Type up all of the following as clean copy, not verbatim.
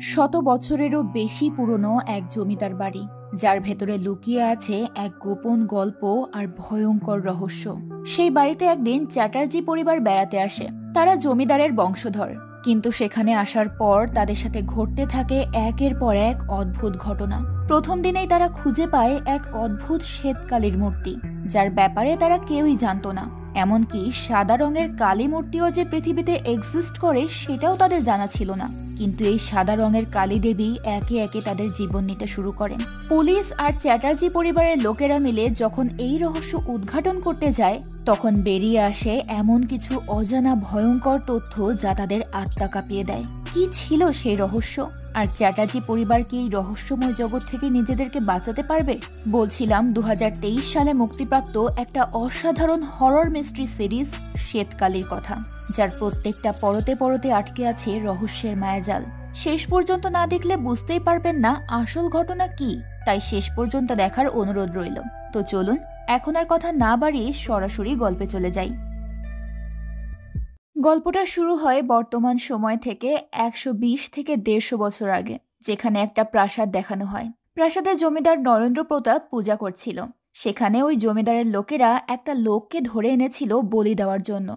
শত বছরেরও বেশি পুরনো এক জমিদার বাড়ি, যার ভেতরে লুকিয়ে আছে এক গোপন গল্প আর ভয়ঙ্কর রহস্য। সেই বাড়িতে একদিন চ্যাটার্জি পরিবার বেড়াতে আসে। তারা জমিদারের বংশধর, কিন্তু সেখানে আসার পর তাদের সাথে ঘটতে থাকে একের পর এক অদ্ভুত ঘটনা। প্রথম দিনেই তারা খুঁজে পায় এক অদ্ভুত শ্বেতকালীর মূর্তি, যার ব্যাপারে তারা কেউই জানতো না। এমনকি সাদা রঙের কালী মূর্তিও যে পৃথিবীতে এক্সিস্ট করে সেটাও তাদের জানা ছিল না। কিন্তু এই সাদা রঙের কালী দেবী একে একে তাদের জীবন নিতে শুরু করেন। পুলিশ আর চ্যাটার্জি পরিবারের লোকেরা মিলে যখন এই রহস্য উদ্ঘাটন করতে যায়, তখন বেরিয়ে আসে এমন কিছু অজানা ভয়ঙ্কর তথ্য যা তাদের আত্মা কাঁপিয়ে দেয়। কি ছিল সেই রহস্য? আর চ্যাটার্জি পরিবার কি এই রহস্যময় জগৎ থেকে নিজেদেরকে বাঁচাতে পারবে? বলছিলাম 2023 সালে মুক্তিপ্রাপ্ত একটা অসাধারণ হরর মিস্ট্রি সিরিজ শ্বেতকালীর কথা, যার প্রত্যেকটা পরতে পরতে আটকে আছে রহস্যের মায়াজাল। শেষ পর্যন্ত না দেখলে বুঝতেই পারবেন না আসল ঘটনা কি, তাই শেষ পর্যন্ত দেখার অনুরোধ রইল। তো চলুন এখন আর কথা না বাড়িয়ে সরাসরি গল্পে চলে যাই। গল্পটা শুরু হয় বর্তমান সময় থেকে 120 থেকে 150 বছর আগে, যেখানে একটা প্রাসাদ দেখানো হয়। প্রাসাদে জমিদার নরেন্দ্র প্রতাপ পূজা করছিল। সেখানে ওই জমিদারের লোকেরা একটা লোককে ধরে এনেছিল বলি দেওয়ার জন্য।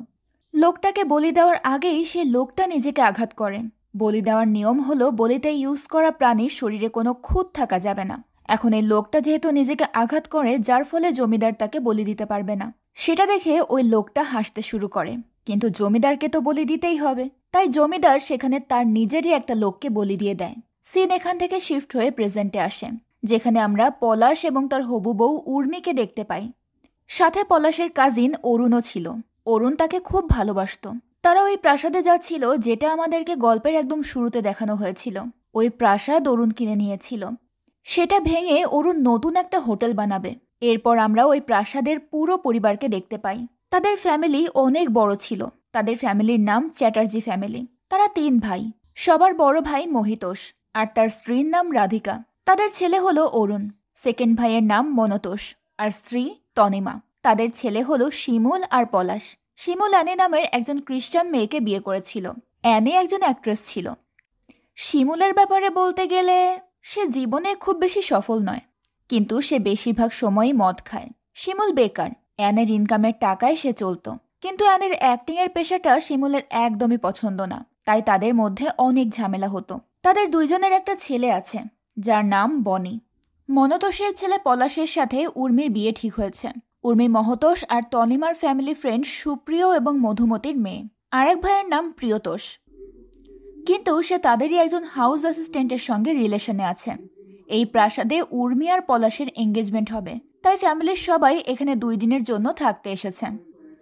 লোকটাকে বলি দেওয়ার আগেই সে লোকটা নিজেকে আঘাত করে। বলি দেওয়ার নিয়ম হলো বলিতে ইউজ করা প্রাণীর শরীরে কোনো খুঁত থাকা যাবে না। এখন এই লোকটা যেহেতু নিজেকে আঘাত করে, যার ফলে জমিদার তাকে বলি দিতে পারবে না। সেটা দেখে ওই লোকটা হাসতে শুরু করে, কিন্তু জমিদারকে তো বলি দিতেই হবে। তাই জমিদার সেখানে তার নিজেরই একটা লোককে বলি দিয়ে দেয়। সিন এখান থেকে শিফট হয়ে প্রেজেন্টে আসে, যেখানে আমরা পলাশ এবং তার হবু বউ উর্মিকে দেখতে পাই। সাথে পলাশের কাজিন অরুণও ছিল। অরুণ তাকে খুব ভালোবাসত। তারা ওই প্রাসাদে যাচ্ছিল, যেটা আমাদেরকে গল্পের একদম শুরুতে দেখানো হয়েছিল। ওই প্রাসাদ অরুণ কিনে নিয়েছিল। সেটা ভেঙে অরুণ নতুন একটা হোটেল বানাবে। এরপর আমরা ওই প্রাসাদের পুরো পরিবারকে দেখতে পাই। তাদের ফ্যামিলি অনেক বড় ছিল। তাদের ফ্যামিলির নাম চ্যাটার্জি ফ্যামিলি। তারা 3 ভাই। সবার বড় ভাই মহিতোষ আর তার স্ত্রীর নাম রাধিকা। তাদের ছেলে হলো অরুণ। সেকেন্ড ভাইয়ের নাম মনতোষ আর স্ত্রী তনিমা। তাদের ছেলে হলো শিমুল আর পলাশ। শিমুল অ্যানি নামের একজন খ্রিস্টান মেয়েকে বিয়ে করেছিল। অ্যানি একজন অ্যাক্ট্রেস ছিল। শিমুলের ব্যাপারে বলতে গেলে সে জীবনে খুব বেশি সফল নয়, কিন্তু সে বেশিরভাগ সময়ই মদ খায়। শিমুল বেকার। অ্যানের ইনকামের টাকায় সে চলত, কিন্তু অ্যানের অ্যাক্টিংয়ের পেশাটা শিমুলের একদমই পছন্দ না। তাই তাদের মধ্যে অনেক ঝামেলা হতো। তাদের দুইজনের একটা ছেলে আছে, যার নাম বনি। মনতোষের ছেলে পলাশের সাথে উর্মির বিয়ে ঠিক হয়েছে। উর্মি মহতোষ আর তনিমার ফ্যামিলি ফ্রেন্ড সুপ্রিয় এবং মধুমতির মেয়ে। আরেক ভাইয়ের নাম প্রিয়তোষ, কিন্তু সে তাদেরই একজন হাউস অ্যাসিস্ট্যান্টের সঙ্গে রিলেশনে আছে। এই প্রাসাদে উর্মি আর পলাশের এঙ্গেজমেন্ট হবে, তাই ফ্যামিলির সবাই এখানে 2 দিনের জন্য থাকতে এসেছে।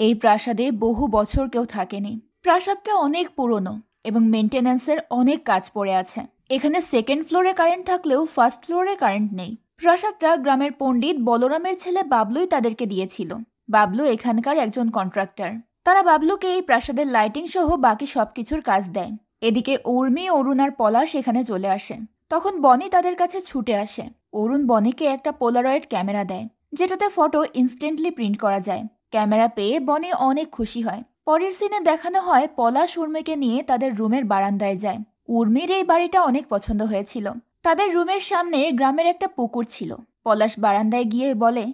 এই প্রাসাদে বহু বছর কেউ থাকেনি। প্রাসাদটা অনেক পুরনো এবং মেনটেন্যান্সের অনেক কাজ পড়ে আছে। এখানে সেকেন্ড ফ্লোরে কারেন্ট থাকলেও ফার্স্ট ফ্লোরে কারেন্ট নেই। প্রাসাদটা গ্রামের পণ্ডিত বলরামের ছেলে বাবলুই তাদেরকে দিয়েছিল। বাবলু এখানকার একজন কন্ট্রাক্টর। তারা বাবলুকে এই প্রাসাদের লাইটিং সহ বাকি সবকিছুর কাজ দেয়। এদিকে উর্মি, অরুণ আর পলাশ এখানে চলে আসে। তখন বনি তাদের কাছে ছুটে আসে। অরুণ বনিকে একটা পোলারয়েড ক্যামেরা দেয়, যেটাতে ফটো ইনস্ট্যান্টলি প্রিন্ট করা যায়। ক্যামেরা পেয়ে বনি অনেক খুশি হয়। পরের সিনে দেখানো হয় পলাশ উর্মিকে নিয়ে তাদের রুমের বারান্দায় যায়। উর্মির এই বাড়িটা অনেক পছন্দ হয়েছিল। তাদের রুমের সামনে গ্রামের একটা পুকুর ছিল। পলাশ বারান্দায় গিয়ে বলে,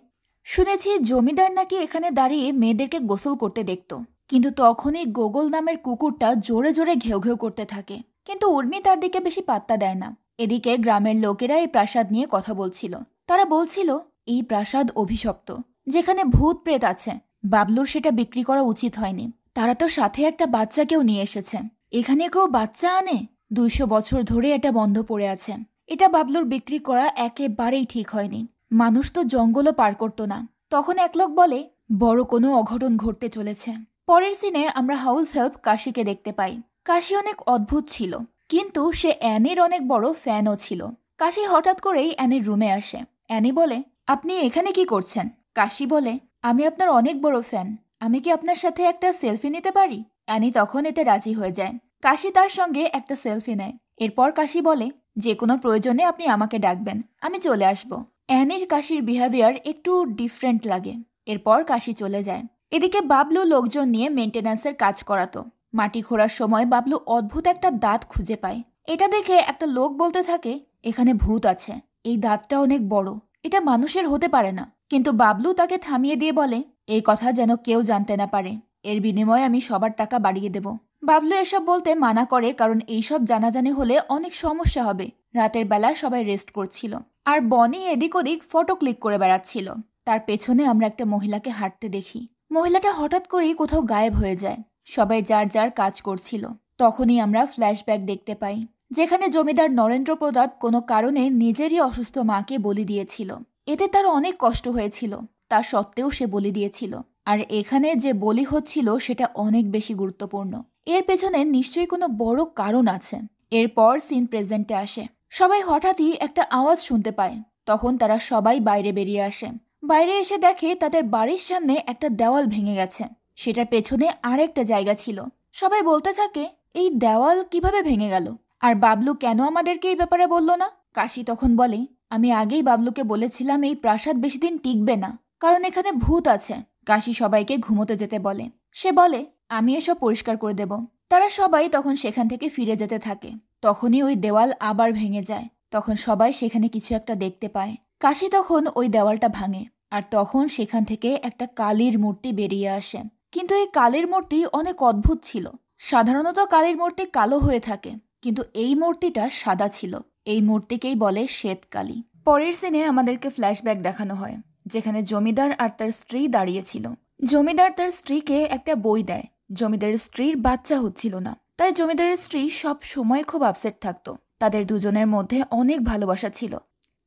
শুনেছি জমিদার নাকি এখানে দাঁড়িয়ে মেয়েদেরকে গোসল করতে দেখত। কিন্তু তখনই গোগল নামের কুকুরটা জোরে জোরে ঘেউ ঘেউ করতে থাকে, কিন্তু উর্মি তার দিকে বেশি পাত্তা দেয় না। এদিকে গ্রামের লোকেরা এই প্রাসাদ নিয়ে কথা বলছিল। তারা বলছিল এই প্রাসাদ অভিশপ্ত, যেখানে ভূত প্রেত আছে। বাবলুর সেটা বিক্রি করা উচিত হয়নি। তারা তো সাথে একটা বাচ্চাকেও নিয়ে এসেছে। এখানে কেউ বাচ্চা আনে? 200 বছর ধরে এটা বন্ধ পড়ে আছে। এটা বাবলুর বিক্রি করা একেবারেই ঠিক হয়নি। মানুষ তো জঙ্গলও পার করতো না। তখন এক লোক বলে, বড় কোনো অঘটন ঘটতে চলেছে। পরের সিনে আমরা হাউস হেল্প কাশিকে দেখতে পাই। কাশি অনেক অদ্ভুত ছিল, কিন্তু সে অ্যানির অনেক বড় ফ্যানও ছিল। কাশি হঠাৎ করেই অ্যানির রুমে আসে। অ্যানি বলে, আপনি এখানে কি করছেন? কাশি বলে, আমি আপনার অনেক বড় ফ্যান। আমি কি আপনার সাথে একটা সেলফি নিতে পারি? অ্যানি তখন এতে রাজি হয়ে যায়। কাশি তার সঙ্গে একটা সেলফি নেয়। এরপর কাশি বলে, যে কোনো প্রয়োজনে আপনি আমাকে ডাকবেন, আমি চলে আসব। অ্যানির কাশির বিহেভিয়ার একটু ডিফারেন্ট লাগে। এরপর কাশি চলে যায়। এদিকে বাবলু লোকজন নিয়ে মেনটেন্যান্সের কাজ করাতো। মাটি খোঁড়ার সময় বাবলু অদ্ভুত একটা দাঁত খুঁজে পায় এটা দেখে একটা লোক বলতে থাকে, এখানে ভূত আছে, এই দাঁতটা অনেক বড়, এটা মানুষের হতে পারে না। কিন্তু বাবলু তাকে থামিয়ে দিয়ে বলে, এই কথা যেন কেউ জানতে না পারে, এর বিনিময়ে আমি সবার টাকা বাড়িয়ে দেব। বাবলু এসব বলতে মানা করে, কারণ এইসব জানাজানি হলে অনেক সমস্যা হবে। রাতের বেলা সবাই রেস্ট করছিল, আর বনি এদিক ওদিক ফটো ক্লিক করে বেড়াচ্ছিল। তার পেছনে আমরা একটা মহিলাকে হাঁটতে দেখি। মহিলাটা হঠাৎ করেই কোথাও গায়েব হয়ে যায়। সবাই যার যার কাজ করছিল। তখনই আমরা ফ্ল্যাশব্যাক দেখতে পাই, যেখানে জমিদার নরেন্দ্র প্রতাপ কোনো কারণে নিজেরই অসুস্থ মাকে বলি দিয়েছিল। এতে তার অনেক কষ্ট হয়েছিল, তা সত্ত্বেও সে বলি দিয়েছিল। আর এখানে যে বলি হচ্ছিল সেটা অনেক বেশি গুরুত্বপূর্ণ। এর পেছনে নিশ্চয়ই কোনো বড় কারণ আছে। এরপর সিন প্রেজেন্টে আসে। সবাই হঠাৎই একটা আওয়াজ শুনতে পায়। তখন তারা সবাই বাইরে বেরিয়ে আসে। বাইরে এসে দেখে তাদের বাড়ির সামনে একটা দেওয়াল ভেঙে গেছে। সেটার পেছনে আরেকটা জায়গা ছিল। সবাই বলতে থাকে, এই দেওয়াল কিভাবে ভেঙে গেল, আর বাবলু কেন আমাদেরকে এই ব্যাপারে বলল না? কাশি তখন বলে, আমি আগেই বাবলুকে বলেছিলাম এই প্রাসাদ বেশি দিন টিকবে না, কারণ এখানে ভূত আছে। কাশি সবাইকে ঘুমোতে যেতে বলে। সে বলে, আমি এসব পরিষ্কার করে দেব। তারা সবাই তখন সেখান থেকে ফিরে যেতে থাকে। তখনই ওই দেওয়াল আবার ভেঙে যায়। তখন সবাই সেখানে কিছু একটা দেখতে পায়। কাশি তখন ওই দেওয়ালটা ভাঙে, আর তখন সেখান থেকে একটা কালীর মূর্তি বেরিয়ে আসে। কিন্তু এই কালীর মূর্তি অনেক অদ্ভুত ছিল। সাধারণত কালীর মূর্তি কালো হয়ে থাকে, কিন্তু এই মূর্তিটা সাদা ছিল। এই মূর্তিকেই বলে শ্বেতকালী। পরের সিনে আমাদেরকে ফ্ল্যাশব্যাক দেখানো হয়, যেখানে জমিদার আর তার স্ত্রী দাঁড়িয়েছিল। জমিদার তার স্ত্রীকে একটা বই দেয়। জমিদারের স্ত্রীর বাচ্চা হচ্ছিল না, তাই জমিদারের স্ত্রী সব সময় খুব আপসেট থাকতো। তাদের দুজনের মধ্যে অনেক ভালোবাসা ছিল,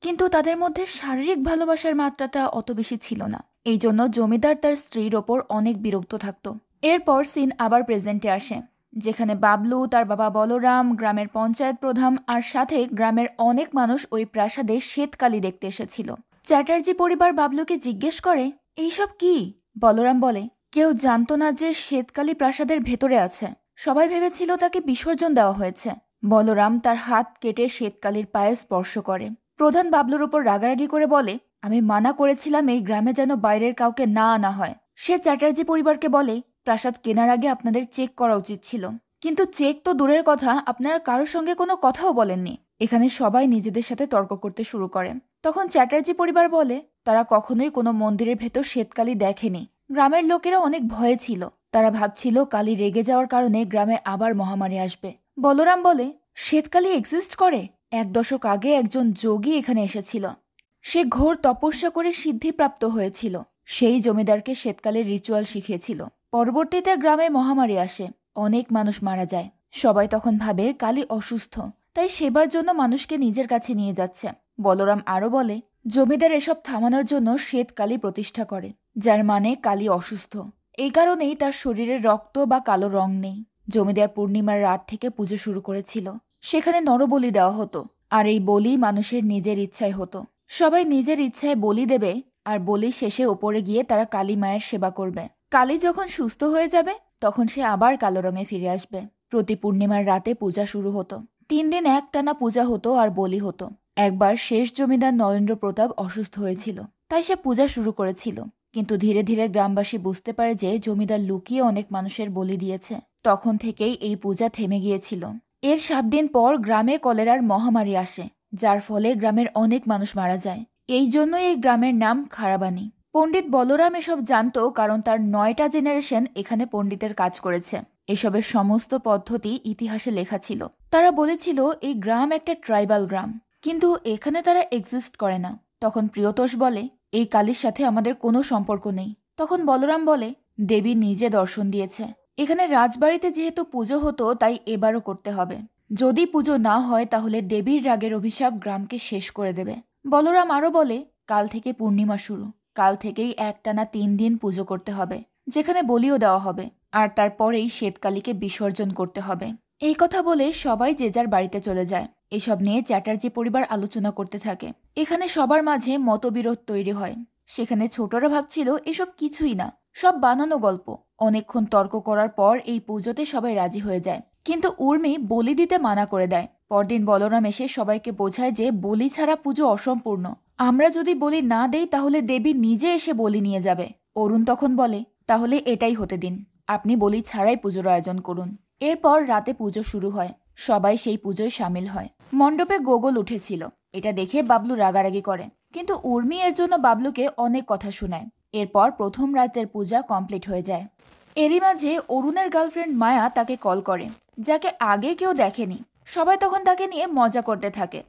কিন্তু তাদের মধ্যে শারীরিক ভালোবাসার মাত্রাটা অত বেশি ছিল না। এই জন্য জমিদার তার স্ত্রীর ওপর অনেক বিরক্ত থাকত। এরপর সিন আবার প্রেজেন্টে আসে, যেখানে বাবলু, তার বাবা বলরাম, গ্রামের পঞ্চায়েত প্রধান আর সাথে গ্রামের অনেক মানুষ ওই প্রাসাদে শ্বেতকালী দেখতে এসেছিল। চ্যাটার্জি পরিবার বাবলুকে জিজ্ঞেস করে, এইসব কি? বলরাম বলে, কেউ জানতো না যে শ্বেতকালী প্রাসাদের ভেতরে আছে। সবাই ভেবেছিল তাকে বিসর্জন দেওয়া হয়েছে। বলরাম তার হাত কেটে শ্বেতকালীর পায়ে স্পর্শ করে। প্রধান বাবলুর উপর রাগারাগি করে বলে, আমি মানা করেছিলাম এই গ্রামে যেন বাইরের কাউকে না আনা হয়। সে চ্যাটার্জি পরিবারকে বলে, প্রাসাদ কেনার আগে আপনাদের চেক করা উচিত ছিল। কিন্তু চেক তো দূরের কথা, আপনারা কারোর সঙ্গে কোনো কথাও বলেননি। এখানে সবাই নিজেদের সাথে তর্ক করতে শুরু করে। তখন চ্যাটার্জি পরিবার বলে, তারা কখনোই কোনো মন্দিরের ভেতর শ্বেতকালী দেখেনি। গ্রামের লোকেরা অনেক ভয়ে ছিল। তারা ভাবছিল কালী রেগে যাওয়ার কারণে গ্রামে আবার মহামারী আসবে। বলরাম বলে, শ্বেতকালী এক্সিস্ট করে। 1 দশক আগে একজন যোগী এখানে এসেছিল। সে ঘোর তপস্যা করে সিদ্ধিপ্রাপ্ত হয়েছিল। সেই জমিদারকে শ্বেতকালীর রিচুয়াল শিখিয়েছিল। পরবর্তীতে গ্রামে মহামারী আসে, অনেক মানুষ মারা যায়। সবাই তখন ভাবে কালী অসুস্থ, তাই সেবার জন্য মানুষকে নিজের কাছে নিয়ে যাচ্ছে। বলরাম আরও বলে, জমিদার এসব থামানোর জন্য শ্বেতকালী প্রতিষ্ঠা করে, যার মানে কালী অসুস্থ। এই কারণেই তার শরীরে রক্ত বা কালো রং নেই। জমিদার পূর্ণিমার রাত থেকে পুজো শুরু করেছিল। সেখানে নরবলি দেওয়া হতো, আর এই বলি মানুষের নিজের ইচ্ছায় হতো। সবাই নিজের ইচ্ছায় বলি দেবে, আর বলি শেষে ওপরে গিয়ে তারা কালী মায়ের সেবা করবে। কালী যখন সুস্থ হয়ে যাবে, তখন সে আবার কালো রঙে ফিরে আসবে। প্রতি পূর্ণিমার রাতে পূজা শুরু হতো। 3 দিন একটানা পূজা হতো আর বলি হতো। একবার শেষ জমিদার নরেন্দ্র প্রতাপ অসুস্থ হয়েছিল, তাই সে পূজা শুরু করেছিল। কিন্তু ধীরে ধীরে গ্রামবাসী বুঝতে পারে যে জমিদার লুকিয়ে অনেক মানুষের বলি দিয়েছে। তখন থেকেই এই পূজা থেমে গিয়েছিল। এর 7 দিন পর গ্রামে কলেরার মহামারী আসে, যার ফলে গ্রামের অনেক মানুষ মারা যায়। এই জন্যই এই গ্রামের নাম খারাবানি। পণ্ডিত বলরাম এসব জানত, কারণ তার 9টা জেনারেশন এখানে পণ্ডিতের কাজ করেছে। এসবের সমস্ত পদ্ধতি ইতিহাসে লেখা ছিল। তারা বলেছিল এই গ্রাম একটা ট্রাইবাল গ্রাম, কিন্তু এখানে তারা এক্সিস্ট করে না। তখন প্রিয়তোষ বলে, এই কালীর সাথে আমাদের কোনো সম্পর্ক নেই। তখন বলরাম বলে, দেবী নিজে দর্শন দিয়েছে। এখানে রাজবাড়িতে যেহেতু পুজো হতো, তাই এবারও করতে হবে। যদি পুজো না হয় তাহলে দেবীর রাগের অভিশাপ গ্রামকে শেষ করে দেবে। বলরাম আরও বলে, কাল থেকে পূর্ণিমা শুরু। কাল থেকেই একটানা 3 দিন পুজো করতে হবে, যেখানে বলিও দেওয়া হবে, আর তারপরেই শ্বেতকালীকে বিসর্জন করতে হবে। এই কথা বলে সবাই যে যার বাড়িতে চলে যায়। এসব নিয়ে চ্যাটার্জি পরিবার আলোচনা করতে থাকে। এখানে সবার মাঝে মতবিরোধ তৈরি হয়। সেখানে ছোটরা ভাবছিল এসব কিছুই না, সব বানানো গল্প। অনেকক্ষণ তর্ক করার পর এই পুজোতে সবাই রাজি হয়ে যায়, কিন্তু উর্মি বলি দিতে মানা করে দেয়। পরদিন বলরাম এসে সবাইকে বোঝায় যে বলি ছাড়া পুজো অসম্পূর্ণ। আমরা যদি বলি না দেই তাহলে দেবী নিজে এসে বলি নিয়ে যাবে। অরুণ তখন বলে, তাহলে এটাই হতে দিন, আপনি বলি ছাড়াই পুজোর আয়োজন করুন। এরপর রাতে পুজো শুরু হয়। সবাই সেই পুজোয় সামিল হয়। মণ্ডপে গোগল উঠেছিল, এটা দেখে বাবলু রাগারাগি করে, কিন্তু উর্মি এর জন্য বাবলুকে অনেক কথা শোনায়। এরপর প্রথম রাতের পূজা কমপ্লিট হয়ে যায়। এরই মাঝে অরুণের গার্লফ্রেন্ড মায়া তাকে কল করে, যাকে আগে কেউ দেখেনি। সবাই তখন তাকে নিয়ে মজা করতে থাকে।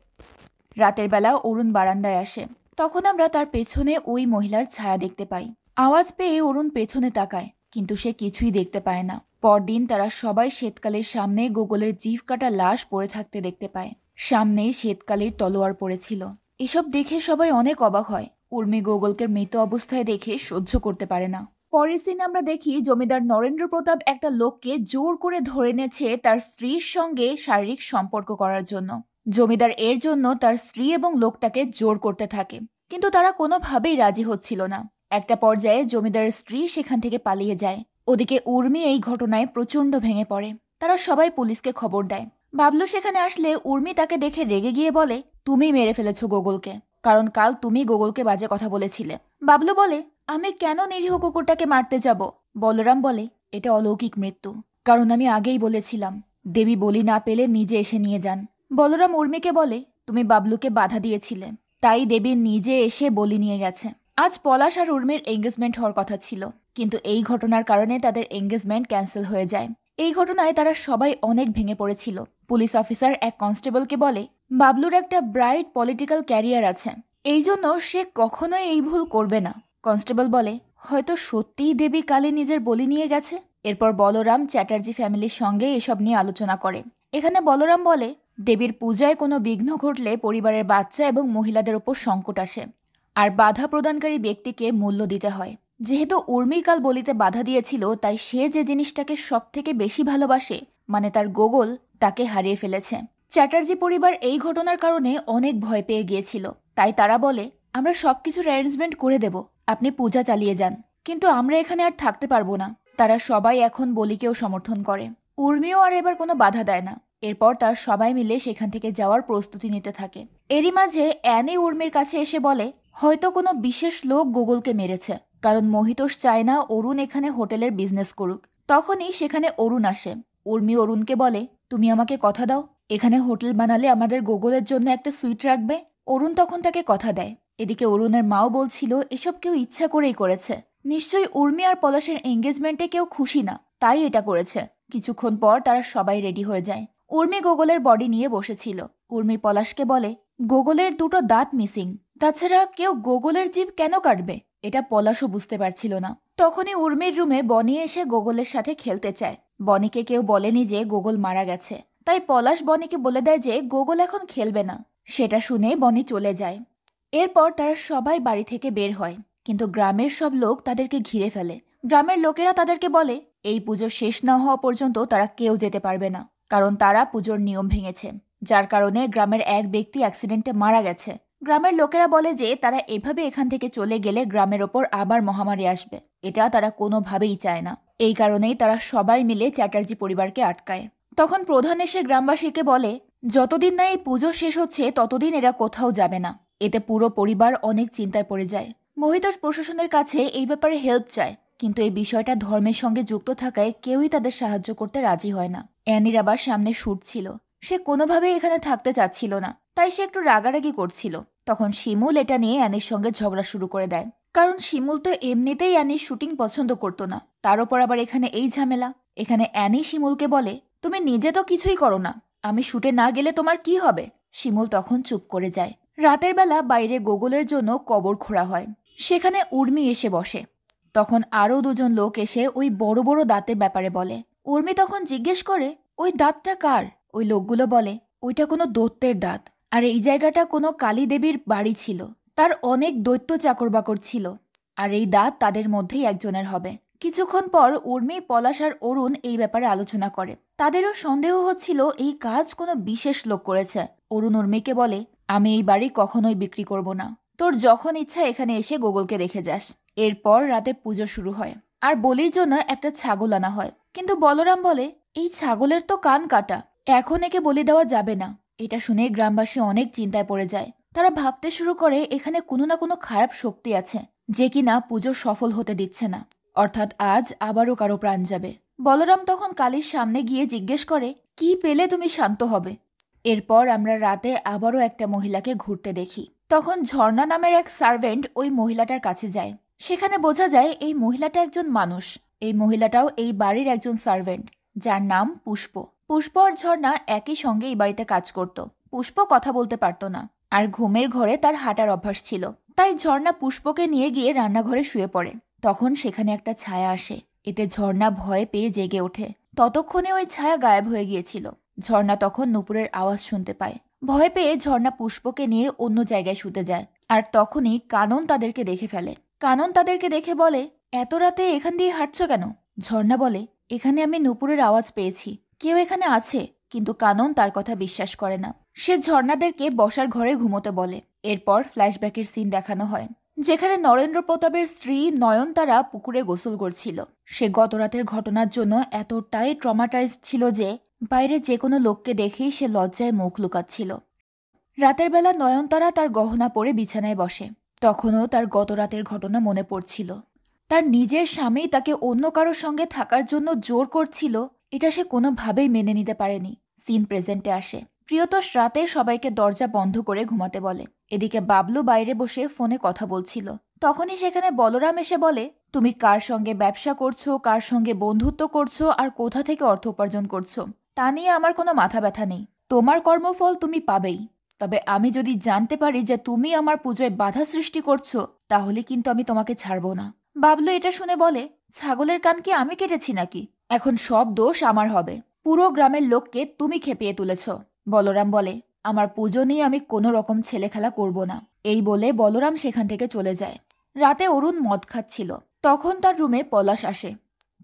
রাতের বেলা অরুণ বারান্দায় আসে, তখন আমরা তার পেছনে ওই মহিলার ছায়া দেখতে পাই। আওয়াজ পেয়ে অরুণ পেছনে তাকায়, কিন্তু সে কিছুই দেখতে পায় না। পরদিন তারা সবাই শ্বেতকালীর সামনে গোগলের জিভ কাটা লাশ পড়ে থাকতে দেখতে পায়। সামনেই শ্বেতকালীর তলোয়ার পড়েছিল। এসব দেখে সবাই অনেক অবাক হয়। উর্মি গোগলকে মৃত অবস্থায় দেখে সহ্য করতে পারে না। পরের সিনে আমরা দেখি জমিদার নরেন্দ্র প্রতাপ একটা লোককে জোর করে ধরে এনেছে তার স্ত্রীর সঙ্গে শারীরিক সম্পর্ক করার জন্য। জমিদার এর জন্য তার স্ত্রী এবং লোকটাকে জোর করতে থাকে, কিন্তু তারা কোনোভাবেই রাজি হচ্ছিল না। একটা পর্যায়ে জমিদারের স্ত্রী সেখান থেকে পালিয়ে যায়। ওদিকে উর্মি এই ঘটনায় প্রচণ্ড ভেঙে পড়ে। তারা সবাই পুলিশকে খবর দেয়। বাবলু সেখানে আসলে উর্মি তাকে দেখে রেগে গিয়ে বলে, তুমি মেরে ফেলেছো গোগলকে, কারণ কাল তুমি গোগলকে বাজে কথা বলেছিলে। বাবলু বলে, আমি কেন নিরীহ কুকুরটাকে মারতে যাব? বলরাম বলে, এটা অলৌকিক মৃত্যু, কারণ আমি আগেই বলেছিলাম দেবী বলি না পেলে নিজে এসে নিয়ে যান। বলরাম উর্মিকে বলে, তুমি বাবলুকে বাধা দিয়েছিলে, তাই দেবী নিজে এসে বলি নিয়ে গেছে। আজ পলাশ আর উর্মির এঙ্গেজমেন্ট হওয়ার কথা ছিল, কিন্তু এই ঘটনার কারণে তাদের এঙ্গেজমেন্ট ক্যান্সেল হয়ে যায়। এই ঘটনায় তারা সবাই অনেক ভেঙে পড়েছিল। পুলিশ অফিসার এক কনস্টেবলকে বলে, বাবলুর একটা ব্রাইট পলিটিক্যাল ক্যারিয়ার আছে, এই জন্য সে কখনোই এই ভুল করবে না। কনস্টেবল বলে, হয়তো সত্যিই দেবী কালী নিজের বলি নিয়ে গেছে। এরপর বলরাম চ্যাটার্জি ফ্যামিলির সঙ্গে এসব নিয়ে আলোচনা করে। এখানে বলরাম বলে, দেবীর পূজায় কোনো বিঘ্ন ঘটলে পরিবারের বাচ্চা এবং মহিলাদের ওপর সংকট আসে, আর বাধা প্রদানকারী ব্যক্তিকে মূল্য দিতে হয়। যেহেতু উর্মি কাল বলিতে বাধা দিয়েছিল, তাই সে যে জিনিসটাকে সব থেকে বেশি ভালোবাসে, মানে তার গোগল, তাকে হারিয়ে ফেলেছে। চ্যাটার্জি পরিবার এই ঘটনার কারণে অনেক ভয় পেয়ে গিয়েছিল, তাই তারা বলে, আমরা সবকিছুর অ্যারেঞ্জমেন্ট করে দেব, আপনি পূজা চালিয়ে যান, কিন্তু আমরা এখানে আর থাকতে পারবো না। তারা সবাই এখন বলিকেও সমর্থন করে। উর্মিও আর এবার কোনো বাধা দেয় না। এরপর তার সবাই মিলে সেখান থেকে যাওয়ার প্রস্তুতি নিতে থাকে। এরই মাঝে অ্যানি উর্মির কাছে এসে বলে, হয়তো কোনো বিশেষ লোক গোগলকে মেরেছে, কারণ মহিতোষ চায় না অরুণ এখানে হোটেলের বিজনেস করুক। তখনই সেখানে অরুণ আসে। উর্মি অরুণকে বলে, তুমি আমাকে কথা দাও, এখানে হোটেল বানালে আমাদের গোগলের জন্য একটা সুইট রাখবে। অরুণ তখন তাকে কথা দেয়। এদিকে অরুণের মাও বলছিল, এসব কেউ ইচ্ছা করেই করেছে, নিশ্চয়ই উর্মি আর পলাশের এঙ্গেজমেন্টে কেউ খুশি না, তাই এটা করেছে। কিছুক্ষণ পর তারা সবাই রেডি হয়ে যায়। উর্মি গোগলের বডি নিয়ে বসেছিল। উর্মি পলাশকে বলে, গোগলের দুটো দাঁত মিসিং, তাছাড়া কেউ গোগলের জিভ কেন কাটবে? এটা পলাশও বুঝতে পারছিল না। তখনই উর্মির রুমে বনি এসে গোগলের সাথে খেলতে চায়। বনিকে কেউ বলেনি যে গোগল মারা গেছে, তাই পলাশ বনিকে বলে দেয় যে গোগল এখন খেলবে না। সেটা শুনে বনি চলে যায়। এরপর তারা সবাই বাড়ি থেকে বের হয়, কিন্তু গ্রামের সব লোক তাদেরকে ঘিরে ফেলে। গ্রামের লোকেরা তাদেরকে বলে, এই পুজো শেষ না হওয়া পর্যন্ত তারা কেউ যেতে পারবে না, কারণ তারা পুজোর নিয়ম ভেঙেছে, যার কারণে গ্রামের এক ব্যক্তি অ্যাক্সিডেন্টে মারা গেছে। গ্রামের লোকেরা বলে যে তারা এভাবে এখান থেকে চলে গেলে গ্রামের ওপর আবার মহামারী আসবে, এটা তারা কোনোভাবেই চায় না। এই কারণেই তারা সবাই মিলে চ্যাটার্জি পরিবারকে আটকায়। তখন প্রধান এসে গ্রামবাসীকে বলে, যতদিন না এই পুজো শেষ হচ্ছে ততদিন এরা কোথাও যাবে না। এতে পুরো পরিবার অনেক চিন্তায় পড়ে যায়। মহিতোষ প্রশাসনের কাছে এই ব্যাপারে হেল্প চায়, কিন্তু এই বিষয়টা ধর্মের সঙ্গে যুক্ত থাকায় কেউই তাদের সাহায্য করতে রাজি হয় না। অ্যানির আবার সামনে শুট ছিল, সে কোনোভাবেই এখানে থাকতে চাচ্ছিল না, তাই সে একটু রাগারাগি করছিল। তখন শিমুল এটা নিয়ে অ্যানির সঙ্গে ঝগড়া শুরু করে দেয়, কারণ শিমুল তো এমনিতেই অ্যানির শুটিং পছন্দ করতো না, তার উপর আবার এখানে এই ঝামেলা। এখানে অ্যানি শিমুলকে বলে, তুমি নিজে তো কিছুই করো না, আমি শুটে না গেলে তোমার কি হবে? শিমুল তখন চুপ করে যায়। রাতের বেলা বাইরে গোগলের জন্য কবর খোঁড়া হয়, সেখানে উর্মি এসে বসে। তখন আরও দুজন লোক এসে ওই বড় বড় দাঁতের ব্যাপারে বলে। উর্মি তখন জিজ্ঞেস করে, ওই দাঁতটা কার? ওই লোকগুলো বলে, ওইটা কোনো দৈত্যের দাঁত, আর এই জায়গাটা কোনো কালী দেবীর বাড়ি ছিল, তার অনেক দৈত্য চাকর বাকর ছিল, আর এই দাঁত তাদের মধ্যেই একজনের হবে। কিছুক্ষণ পর উর্মি, পলাশ আর অরুণ এই ব্যাপারে আলোচনা করে। তাদেরও সন্দেহ হচ্ছিল এই কাজ কোনো বিশেষ লোক করেছে। অরুণ উর্মিকে বলে, আমি এই বাড়ি কখনোই বিক্রি করব না, তোর যখন ইচ্ছা এখানে এসে গোগলকে রেখে যাস। এরপর রাতে পুজো শুরু হয়, আর বলির জন্য একটা ছাগল আনা হয়। কিন্তু বলরাম বলে, এই ছাগলের তো কান কাটা, এখন একে বলি দেওয়া যাবে না। এটা শুনে গ্রামবাসী অনেক চিন্তায় পড়ে যায়। তারা ভাবতে শুরু করে এখানে কোনো না কোনো খারাপ শক্তি আছে, যে কিনা পুজো সফল হতে দিচ্ছে না, অর্থাৎ আজ আবারও কারো প্রাণ যাবে। বলরাম তখন কালীর সামনে গিয়ে জিজ্ঞেস করে, কি পেলে তুমি শান্ত হবে? এরপর আমরা রাতে আবারও একটা মহিলাকে ঘুরতে দেখি। তখন ঝর্ণা নামের এক সার্ভেন্ট ওই মহিলাটার কাছে যায়। সেখানে বোঝা যায় এই মহিলাটা একজন মানুষ। এই মহিলাটাও এই বাড়ির একজন সার্ভেন্ট, যার নাম পুষ্প। পুষ্প আর ঝর্ণা একই সঙ্গে এই বাড়িতে কাজ করত। পুষ্প কথা বলতে পারত না, আর ঘুমের ঘরে তার হাঁটার অভ্যাস ছিল। তাই ঝর্ণা পুষ্পকে নিয়ে গিয়ে রান্নাঘরে শুয়ে পড়ে। তখন সেখানে একটা ছায়া আসে। এতে ঝর্ণা ভয় পেয়ে জেগে ওঠে। ততক্ষণে ওই ছায়া গায়েব হয়ে গিয়েছিল। ঝর্ণা তখন নুপুরের আওয়াজ শুনতে পায়। ভয় পেয়ে ঝর্ণা পুষ্পকে নিয়ে অন্য জায়গায় শুতে যায়। আর তখনই কানন তাদেরকে দেখে ফেলে। কানন তাদেরকে দেখে বলে, এত রাতে এখান দিয়ে হাঁটছ কেন? ঝর্ণা বলে, এখানে আমি নুপুরের আওয়াজ পেয়েছি, কেউ এখানে আছে। কিন্তু কানন তার কথা বিশ্বাস করে না। সে ঝর্ণাদেরকে বসার ঘরে ঘুমোতে বলে। এরপর ফ্ল্যাশব্যাকের সিন দেখানো হয়, যেখানে নরেন্দ্র প্রতাপের স্ত্রী নয়নতারা পুকুরে গোসল করছিল। সে গত রাতের ঘটনার জন্য এতটাই ট্রমাটাইজড ছিল যে বাইরে যে কোনো লোককে দেখেই সে লজ্জায় মুখ লুকাচ্ছিল। রাতের বেলা নয়নতারা তার গহনা পরে বিছানায় বসে। তখনও তার গত রাতের ঘটনা মনে পড়ছিল। তার নিজের স্বামী তাকে অন্য কারোর সঙ্গে থাকার জন্য জোর করছিল, এটা সে কোনোভাবেই মেনে নিতে পারেনি। সিন প্রেজেন্টে আসে। প্রিয়তোষ রাতে সবাইকে দরজা বন্ধ করে ঘুমাতে বলে। এদিকে বাবলু বাইরে বসে ফোনে কথা বলছিল। তখনই সেখানে বলরাম এসে বলে, তুমি কার সঙ্গে ব্যবসা করছো, কার সঙ্গে বন্ধুত্ব করছো, আর কোথা থেকে অর্থ উপার্জন করছো তা নিয়ে আমার কোনো মাথা ব্যথা নেই। তোমার কর্মফল তুমি পাবেই। তবে আমি যদি জানতে পারি যে তুমি আমার পুজোয় বাধা সৃষ্টি করছো, তাহলে কিন্তু আমি তোমাকে ছাড়বো না। বাবলু এটা শুনে বলে, ছাগলের কান কি আমি কেটেছি নাকি? এখন সব দোষ আমার হবে। পুরো গ্রামের লোককে তুমি খেপিয়ে তুলেছ। বলরাম বলে, আমার পুজো নিয়ে আমি কোনো রকম ছেলে খেলা করব না। এই বলে বলরাম সেখান থেকে চলে যায়। রাতে অরুণ মদ খাচ্ছিল। তখন তার রুমে পলাশ আসে।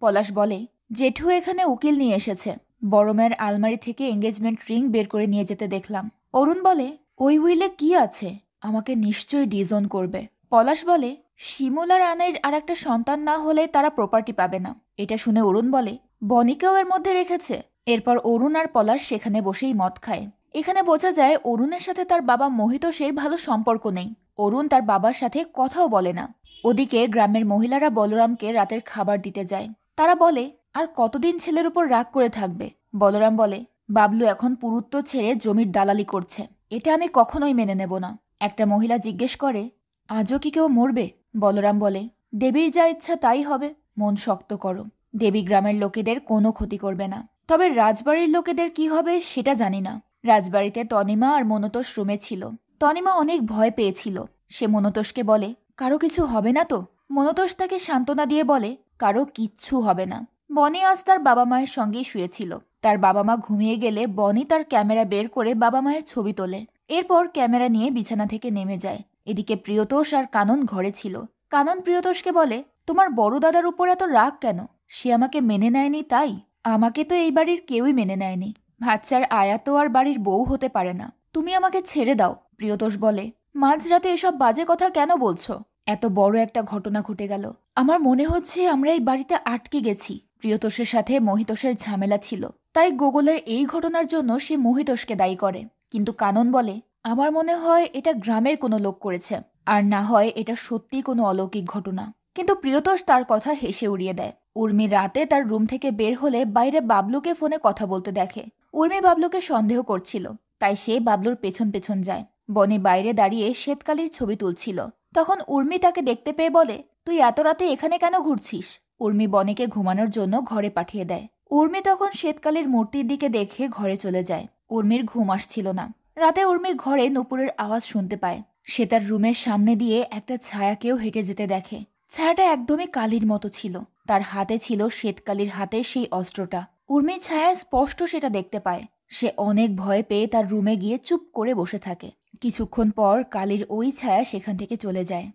পলাশ বলে, জেঠু এখানে উকিল নিয়ে এসেছে। বড় মায়ের আলমারি থেকে এঙ্গেজমেন্ট রিং বের করে নিয়ে যেতে দেখলাম। অরুণ বলে, ওই উইলে কি আছে? আমাকে নিশ্চয়ই ডিজোন করবে। পলাশ বলে, শিমুল আর আনের আর একটা সন্তান না হলে তারা প্রপার্টি পাবে না। এটা শুনে অরুণ বলে, বনিকেও এর মধ্যে রেখেছে। এরপর অরুণ আর পলাশ সেখানে বসেই মদ খায়। এখানে বোঝা যায় অরুণের সাথে তার বাবা মহিতোষের ভালো সম্পর্ক নেই। অরুণ তার বাবার সাথে কথাও বলে না। ওদিকে গ্রামের মহিলারা বলরামকে রাতের খাবার দিতে যায়। তারা বলে, আর কতদিন ছেলের উপর রাগ করে থাকবে? বলরাম বলে, বাবলু এখন পুরুত্ব ছেড়ে জমির দালালি করছে, এটা আমি কখনোই মেনে নেব না। একটা মহিলা জিজ্ঞেস করে, আজও কি কেউ মরবে? বলরাম বলে, দেবীর যা ইচ্ছা তাই হবে, মন শক্ত করো। দেবী গ্রামের লোকেদের কোনো ক্ষতি করবে না। তবে রাজবাড়ির লোকেদের কি হবে সেটা জানি না। রাজবাড়িতে তনিমা আর মনতোষ রুমে ছিল। তনিমা অনেক ভয় পেয়েছিল। সে মনতোষকে বলে, কারো কিছু হবে না তো? মনতোষ তাকে সান্ত্বনা দিয়ে বলে, কারো কিচ্ছু হবে না। বনি আজ তার বাবা মায়ের সঙ্গেই শুয়েছিল। তার বাবা মা ঘুমিয়ে গেলে বনি তার ক্যামেরা বের করে বাবা মায়ের ছবি তোলে। এরপর ক্যামেরা নিয়ে বিছানা থেকে নেমে যায়। এদিকে প্রিয়তোষ আর কানন ঘরে ছিল। কানন প্রিয়তোষকে বলে, তোমার বড় দাদার উপর এত রাগ কেন? সে আমাকে মেনে নেয়নি তাই? আমাকে তো এই বাড়ির কেউই মেনে নেয়নি। বাচ্চার আয়া তো আর বাড়ির বউ হতে পারে না। তুমি আমাকে ছেড়ে দাও। প্রিয়তোষ বলে, মাঝরাতে এসব বাজে কথা কেন বলছো? এত বড় একটা ঘটনা ঘটে গেল। আমার মনে হচ্ছে আমরা এই বাড়িতে আটকে গেছি। প্রিয়তোষের সাথে মহিতোষের ঝামেলা ছিল, তাই গোগলের এই ঘটনার জন্য সে মহিতোষকে দায়ী করে। কিন্তু কানন বলে, আমার মনে হয় এটা গ্রামের কোনো লোক করেছে, আর না হয় এটা সত্যি কোনো অলৌকিক ঘটনা। কিন্তু প্রিয়তোষ তার কথা হেসে উড়িয়ে দেয়। উর্মি রাতে তার রুম থেকে বের হলে বাইরে বাবলুকে ফোনে কথা বলতে দেখে। উর্মি বাবলুকে সন্দেহ করছিল, তাই সে বাবলুর পেছন পেছন যায়। বনি বাইরে দাঁড়িয়ে শ্বেতকালীর ছবি তুলছিল। তখন উর্মি তাকে দেখতে পেয়ে বলে, তুই এত রাতে এখানে কেন ঘুরছিস? উর্মি বনিকে ঘুমানোর জন্য ঘরে পাঠিয়ে দেয়। উর্মি তখন শ্বেতকালীর মূর্তির দিকে দেখে ঘরে চলে যায়। উর্মির ঘুম আসছিল না। রাতে উর্মি ঘরে নুপুরের আওয়াজ শুনতে পায়। সে তার রুমের সামনে দিয়ে একটা ছায়াকেও হেঁটে যেতে দেখে। ছায়াটা একদমই কালীর মতো ছিল। তার হাতে ছিল শ্বেতকালীর হাতে সেই অস্ত্রটা। উর্মি ছায়ায় স্পষ্ট সেটা দেখতে পায়। সে অনেক ভয় পেয়ে তার রুমে গিয়ে চুপ করে বসে থাকে। কিছুক্ষণ পর কালীর ওই ছায়া সেখান থেকে চলে যায়।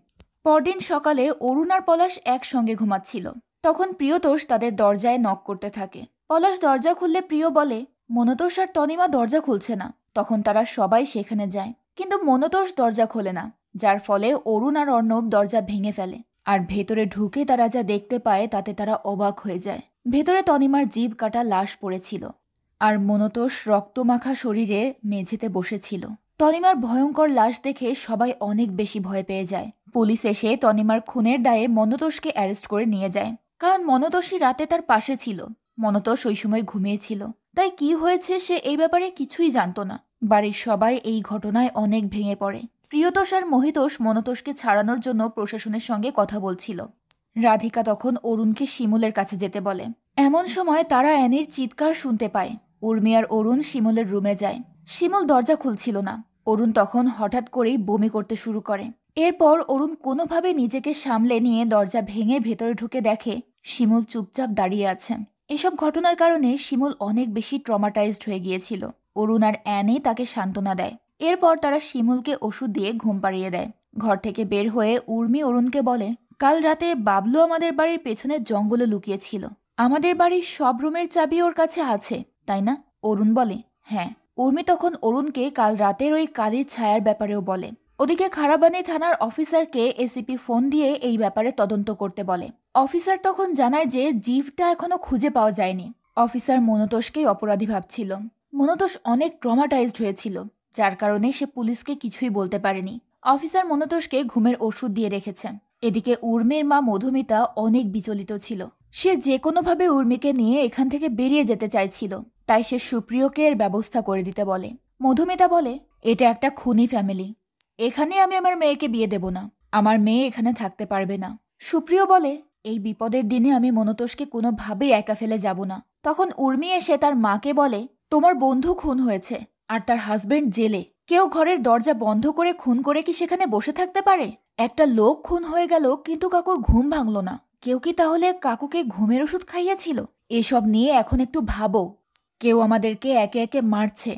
পরদিন সকালে অরুণ আর পলাশ একসঙ্গে ঘুমাচ্ছিল। তখন প্রিয়তোষ তাদের দরজায় নক করতে থাকে। পলাশ দরজা খুললে প্রিয় বলে, মনতোষ আর তনিমা দরজা খুলছে না। তখন তারা সবাই সেখানে যায়, কিন্তু মনতোষ দরজা খোলে না, যার ফলে অরুণ আর অর্ণব দরজা ভেঙে ফেলে। আর ভেতরে ঢুকে তারা যা দেখতে পায় তাতে তারা অবাক হয়ে যায়। ভেতরে তনিমার জিভ কাটা লাশ পড়েছিল, আর মনতোষ রক্তমাখা শরীরে মেঝেতে বসেছিল। তনিমার ভয়ঙ্কর লাশ দেখে সবাই অনেক বেশি ভয় পেয়ে যায়। পুলিশ এসে তনিমার খুনের দায়ে মনতোষকে অ্যারেস্ট করে নিয়ে যায়, কারণ মনতোষই রাতে তার পাশে ছিল। মনতোষ ওই সময় ঘুমিয়েছিল। তাই কি হয়েছে সে এই ব্যাপারে কিছুই জানতো না। বাড়ির সবাই এই ঘটনায় অনেক ভেঙে পড়ে। প্রিয়তোষ আর মহিতোষ মনতোষকে ছাড়ানোর জন্য প্রশাসনের সঙ্গে কথা বলছিল। রাধিকা তখন অরুণকে শিমুলের কাছে যেতে বলে। এমন সময় তারা অ্যানির চিৎকার শুনতে পায়। উর্মি আর অরুণ শিমুলের রুমে যায়। শিমুল দরজা খুলছিল না। অরুণ তখন হঠাৎ করেই বমি করতে শুরু করে। এরপর অরুণ কোনোভাবে নিজেকে সামলে নিয়ে দরজা ভেঙে ভেতরে ঢুকে দেখে শিমুল চুপচাপ দাঁড়িয়ে আছে। এসব ঘটনার কারণে শিমুল অনেক বেশি ট্রমাটাইজড হয়ে গিয়েছিল। অরুণ আর অ্যানি তাকে সান্ত্বনা দেয়। এরপর তারা শিমুলকে ওষুধ দিয়ে ঘুম পাড়িয়ে দেয়। ঘর থেকে বের হয়ে উর্মি অরুণকে বলে, কাল রাতে বাবলু আমাদের বাড়ির পেছনে জঙ্গলে লুকিয়েছিল। আমাদের বাড়ির সব রুমের চাবি ওর কাছে আছে, তাই না? অরুণ বলে, হ্যাঁ। উর্মি তখন অরুণকে কাল রাতের ওই কালির ছায়ার ব্যাপারেও বলে। ওদিকে খারাবানি থানার অফিসারকে এসিপি ফোন দিয়ে এই ব্যাপারে তদন্ত করতে বলে। অফিসার তখন জানায় যে জিভটা এখনো খুঁজে পাওয়া যায়নি। অফিসার মনতোষকেই অপরাধী ভাবছিল। মনতোষ অনেক ট্রমাটাইজড হয়েছিল, যার কারণে সে পুলিশকে কিছুই বলতে পারেনি। অফিসার মনতোষকে ঘুমের ওষুধ দিয়ে রেখেছে। এদিকে উর্মির মা মধুমিতা অনেক বিচলিত ছিল। সে যে কোনোভাবে উর্মিকে নিয়ে এখান থেকে বেরিয়ে যেতে চাইছিল। তাই সে সুপ্রিয়কে এর ব্যবস্থা করে দিতে বলে। মধুমিতা বলে, এটা একটা খুনি ফ্যামিলি। এখানে আমি আমার মেয়েকে বিয়ে দেব না। আমার মেয়ে এখানে থাকতে পারবে না। সুপ্রিয় বলে, এই বিপদের দিনে আমি মনতোষকে কোনোভাবেই একা ফেলে যাব না। তখন উর্মি এসে তার মাকে বলে, তোমার বন্ধু খুন হয়েছে আর তার হাজবেন্ড জেলে। কেউ ঘরের দরজা বন্ধ করে খুন করে কি সেখানে বসে থাকতে পারে? একটা লোক খুন হয়ে গেল, কিন্তু কাকুর ঘুম ভাঙল না। কেউ কি তাহলে কাকুকে ঘুমের ওষুধ খাইয়েছিল? এসব নিয়ে এখন একটু ভাবো। কেউ আমাদেরকে একে একে মারছে।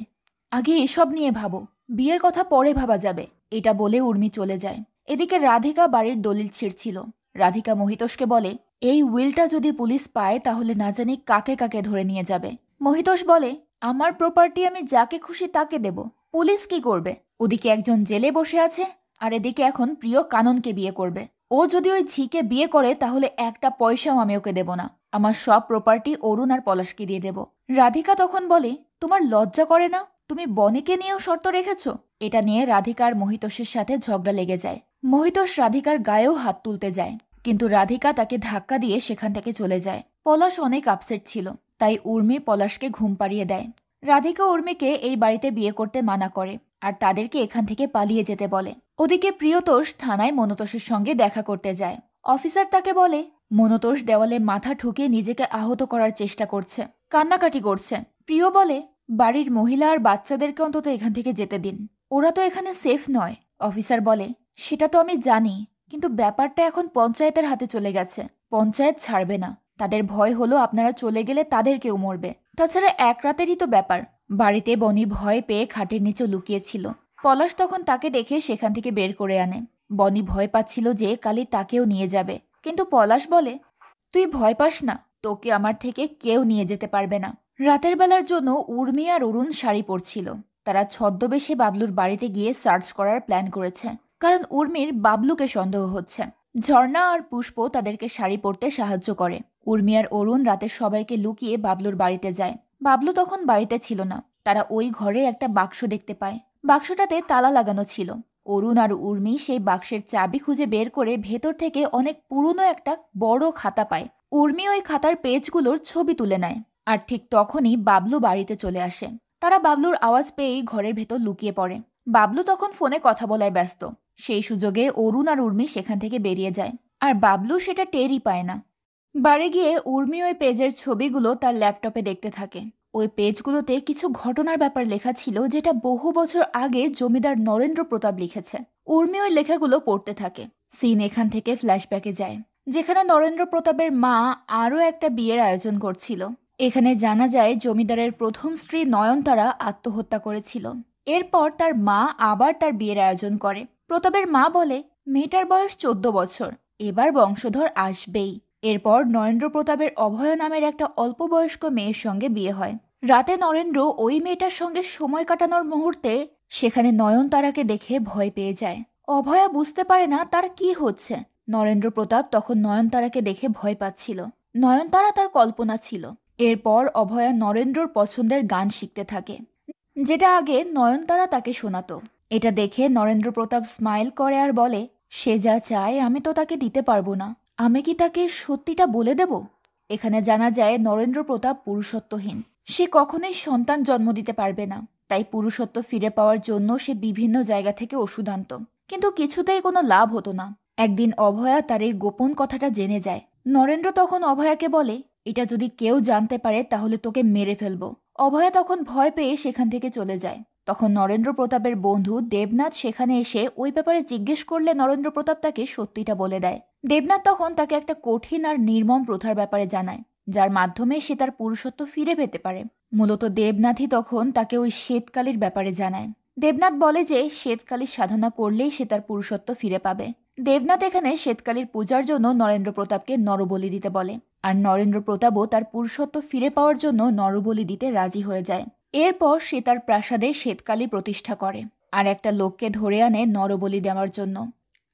আগে এসব নিয়ে ভাবো, বিয়ের কথা পরে ভাবা যাবে। এটা বলে উর্মি চলে যায়। এদিকে রাধিকা বাড়ির দলিল ছিঁড়ছিল। রাধিকা মহিতোষকে বলে, এই উইলটা যদি পুলিশ পায় তাহলে না জানি কাকে কাকে ধরে নিয়ে যাবে। মহিতোষ বলে, আমার প্রপার্টি আমি যাকে খুশি তাকে দেব, পুলিশ কি করবে? ওদিকে একজন জেলে বসে আছে, আর এদিকে এখন প্রিয় কাননকে বিয়ে করবে। ও যদি ওই ঝিকে বিয়ে করে তাহলে একটা পয়সাও আমি ওকে দেব না। আমার সব প্রপার্টি অরুণ আর পলাশকে দিয়ে দেব। রাধিকা তখন বলে, তোমার লজ্জা করে না? তুমি বনিকে নিয়েও শর্ত রেখেছ? এটা নিয়ে রাধিকার মহিতোষের সাথে ঝগড়া লেগে যায়। মহিতোষ রাধিকার গায়েও হাত তুলতে যায়, কিন্তু রাধিকা তাকে ধাক্কা দিয়ে সেখান থেকে চলে যায়। পলাশ অনেক আপসেট ছিল, তাই উর্মি পলাশকে ঘুম পাড়িয়ে দেয়। রাধিকা উর্মিকে এই বাড়িতে বিয়ে করতে মানা করে আর তাদেরকে এখান থেকে পালিয়ে যেতে বলে। ওদিকে প্রিয়তোষ থানায় মনতোষের সঙ্গে দেখা করতে যায়। অফিসার তাকে বলে, মনতোষ দেওয়ালে মাথা ঠুকে নিজেকে আহত করার চেষ্টা করছে, কান্নাকাটি করছে। প্রিয় বলে, বাড়ির মহিলা আর বাচ্চাদেরকে অন্তত এখান থেকে যেতে দিন, ওরা তো এখানে সেফ নয়। অফিসার বলে, সেটা তো আমি জানি, কিন্তু ব্যাপারটা এখন পঞ্চায়েতের হাতে চলে গেছে। পঞ্চায়েত ছাড়বে না। তাদের ভয় হলো আপনারা চলে গেলে তাদের কেউ মরবে। তাছাড়া এক রাতেরই তো ব্যাপার। বাড়িতে বনি ভয় পেয়ে খাটের নিচে লুকিয়েছিল। পলাশ তখন তাকে দেখে সেখান থেকে বের করে আনে। বনি ভয় পাচ্ছিল যে কালি তাকেও নিয়ে যাবে, কিন্তু পলাশ বলে, তুই ভয় পাস না, তোকে আমার থেকে কেউ নিয়ে যেতে পারবে না। রাতের বেলার জন্য উর্মি আর অরুণ শাড়ি পরছিল। তারা ছদ্মবেশে বাবলুর বাড়িতে গিয়ে সার্চ করার প্ল্যান করেছে, কারণ উর্মির বাবলুকে সন্দেহ হচ্ছে। ঝর্ণা আর পুষ্প তাদেরকে শাড়ি পরতে সাহায্য করে। উর্মি আর অরুণ রাতে সবাইকে লুকিয়ে বাবলুর বাড়িতে যায়। বাবলু তখন বাড়িতে ছিল না। তারা ওই ঘরে একটা বাক্স দেখতে পায়। বাক্সটাতে তালা লাগানো ছিল। অরুণ আর উর্মি সেই বাক্সের চাবি খুঁজে বের করে ভেতর থেকে অনেক পুরনো একটা বড় খাতা পায়। উর্মি ওই খাতার পেজগুলোর ছবি তুলে নেয়। আর ঠিক তখনই বাবলু বাড়িতে চলে আসে। তারা বাবলুর আওয়াজ পেয়েই ঘরের ভেতর লুকিয়ে পড়ে। বাবলু তখন ফোনে কথা বলায় ব্যস্ত। সেই সুযোগে অরুণ আর উর্মি সেখান থেকে বেরিয়ে যায়, আর বাবলু সেটা টেরই পায় না। বাড়ি গিয়ে উর্মি ওই পেজের ছবিগুলো তার ল্যাপটপে দেখতে থাকে। ওই পেজগুলোতে কিছু ঘটনার ব্যাপার লেখা ছিল, যেটা বহু বছর আগে জমিদার নরেন্দ্র প্রতাপ লিখেছে। উর্মি ওই লেখাগুলো পড়তে থাকে। সিন এখান থেকে ফ্ল্যাশব্যাকে যায়, যেখানে নরেন্দ্র প্রতাপের মা আরও একটা বিয়ের আয়োজন করছিল। এখানে জানা যায় জমিদারের প্রথম স্ত্রী নয়নতারা আত্মহত্যা করেছিল। এরপর তার মা আবার তার বিয়ের আয়োজন করে। প্রতাপের মা বলে, মেয়েটার বয়স 14 বছর, এবার বংশধর আসবেই। এরপর নরেন্দ্র প্রতাপের অভয়া নামের একটা অল্প বয়স্ক মেয়ের সঙ্গে বিয়ে হয়। রাতে নরেন্দ্র ওই মেয়েটার সঙ্গে সময় কাটানোর মুহূর্তে সেখানে নয়নতারাকে দেখে ভয় পেয়ে যায়। অভয়া বুঝতে পারে না তার কি হচ্ছে। নরেন্দ্র প্রতাপ তখন নয়নতারাকে দেখে ভয় পাচ্ছিল। নয়নতারা তার কল্পনা ছিল। এরপর অভয়া নরেন্দ্রর পছন্দের গান শিখতে থাকে, যেটা আগে নয়নতারা তাকে শোনাতো। এটা দেখে নরেন্দ্র প্রতাপ স্মাইল করে আর বলে, সে যা চায় আমি তো তাকে দিতে পারবো না, আমি কি তাকে সত্যিটা বলে দেব? এখানে জানা যায় নরেন্দ্র প্রতাপ পুরুষত্বহীন। সে কখনোই সন্তান জন্ম দিতে পারবে না, তাই পুরুষত্ব ফিরে পাওয়ার জন্য সে বিভিন্ন জায়গা থেকে ওষুধ আনত, কিন্তু কিছুতেই কোনো লাভ হতো না। একদিন অভয়া তার এই গোপন কথাটা জেনে যায়। নরেন্দ্র তখন অভয়াকে বলে, এটা যদি কেউ জানতে পারে তাহলে তোকে মেরে ফেলবো। অভয়া তখন ভয় পেয়ে সেখান থেকে চলে যায়। তখন নরেন্দ্র প্রতাপের বন্ধু দেবনাথ সেখানে এসে ওই ব্যাপারে জিজ্ঞেস করলে নরেন্দ্র প্রতাপ তাকে সত্যিটা বলে দেয়। দেবনাথ তখন তাকে একটা কঠিন আর নির্মম প্রথার ব্যাপারে জানায়, যার মাধ্যমে সে তার পুরুষত্ব ফিরে পেতে পারে। মূলত দেবনাথই তখন তাকে ওই শ্বেতকালীর ব্যাপারে জানায়। দেবনাথ বলে যে শ্বেতকালীর সাধনা করলেই সে তার পুরুষত্ব ফিরে পাবে। দেবনাথ এখানে শ্বেতকালীর পূজার জন্য নরেন্দ্র প্রতাপকে নরবলি দিতে বলে, আর নরেন্দ্র প্রতাপও তার পুরুষত্ব ফিরে পাওয়ার জন্য নরবলি দিতে রাজি হয়ে যায়। এরপর সে তার প্রাসাদে শ্বেতকালী প্রতিষ্ঠা করে আর একটা লোককে ধরে আনে নরবলি দেওয়ার জন্য।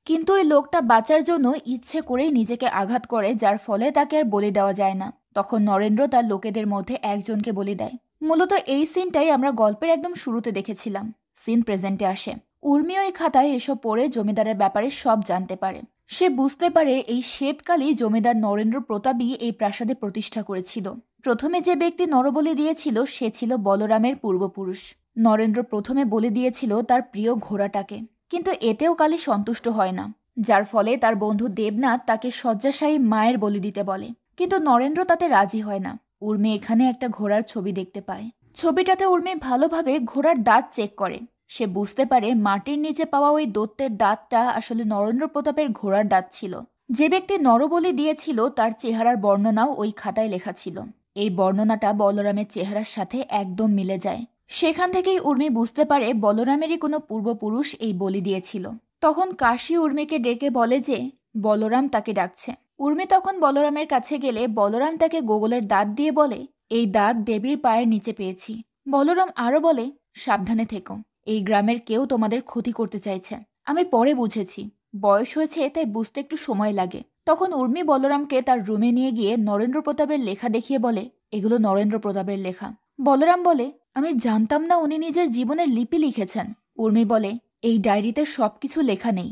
কিন্তু ওই লোকটা বাঁচার জন্য ইচ্ছে করেই নিজেকে আঘাত করে, যার ফলে তাকে আর বলি দেওয়া যায় না। তখন নরেন্দ্র তার লোকেদের মধ্যে একজনকে বলি দেয়। মূলত এই সিনটাই আমরা গল্পের একদম শুরুতে দেখেছিলাম। সিন প্রেজেন্টে আসে। উর্মি ওই খাতায় এসব পড়ে জমিদারের ব্যাপারে সব জানতে পারে। সে বুঝতে পারে এই শ্বেতকালী জমিদার নরেন্দ্র প্রতাপই এই প্রাসাদে প্রতিষ্ঠা করেছিল। প্রথমে যে ব্যক্তি নরবলি দিয়েছিল সে ছিল বলরামের পূর্বপুরুষ। নরেন্দ্র প্রথমে বলি দিয়েছিল তার প্রিয় ঘোড়াটাকে, কিন্তু এতেও কালী সন্তুষ্ট হয় না, যার ফলে তার বন্ধু দেবনাথ তাকে শয্যাশায়ী মায়ের বলি দিতে বলে। কিন্তু নরেন্দ্র তাতে রাজি হয় না। উর্মি এখানে একটা ঘোড়ার ছবি দেখতে পায়। ছবিটাতে উর্মি ভালোভাবে ঘোড়ার দাঁত চেক করে। সে বুঝতে পারে মাটির নিচে পাওয়া ওই দৈত্যের দাঁতটা আসলে নরেন্দ্র প্রতাপের ঘোড়ার দাঁত ছিল। যে ব্যক্তি নরবলি দিয়েছিল তার চেহারার বর্ণনাও ওই খাতায় লেখা ছিল। এই বর্ণনাটা বলরামের চেহারার সাথে একদম মিলে যায়। সেখান থেকেই উর্মি বুঝতে পারে বলরামেরই কোনো পূর্বপুরুষ এই বলি দিয়েছিল। তখন কাশী উর্মিকে ডেকে বলে যে বলরাম তাকে ডাকছে। উর্মি তখন বলরামের কাছে গেলে বলরাম তাকে গোগলের দাঁত দিয়ে বলে, এই দাঁত দেবীর পায়ের নিচে পেয়েছি। বলরাম আরো বলে, সাবধানে থেকো, এই গ্রামের কেউ তোমাদের ক্ষতি করতে চাইছে। আমি পরে বুঝেছি, বয়স হয়েছে তাই বুঝতে একটু সময় লাগে। তখন উর্মি বলরামকে তার রুমে নিয়ে গিয়ে নরেন্দ্র প্রতাপের লেখা দেখিয়ে বলে, এগুলো নরেন্দ্র প্রতাপের লেখা। বলরাম বলে, আমি জানতাম না উনি নিজের জীবনের লিপি লিখেছেন। উর্মি বলে, এই ডায়েরিতে সবকিছু লেখা নেই,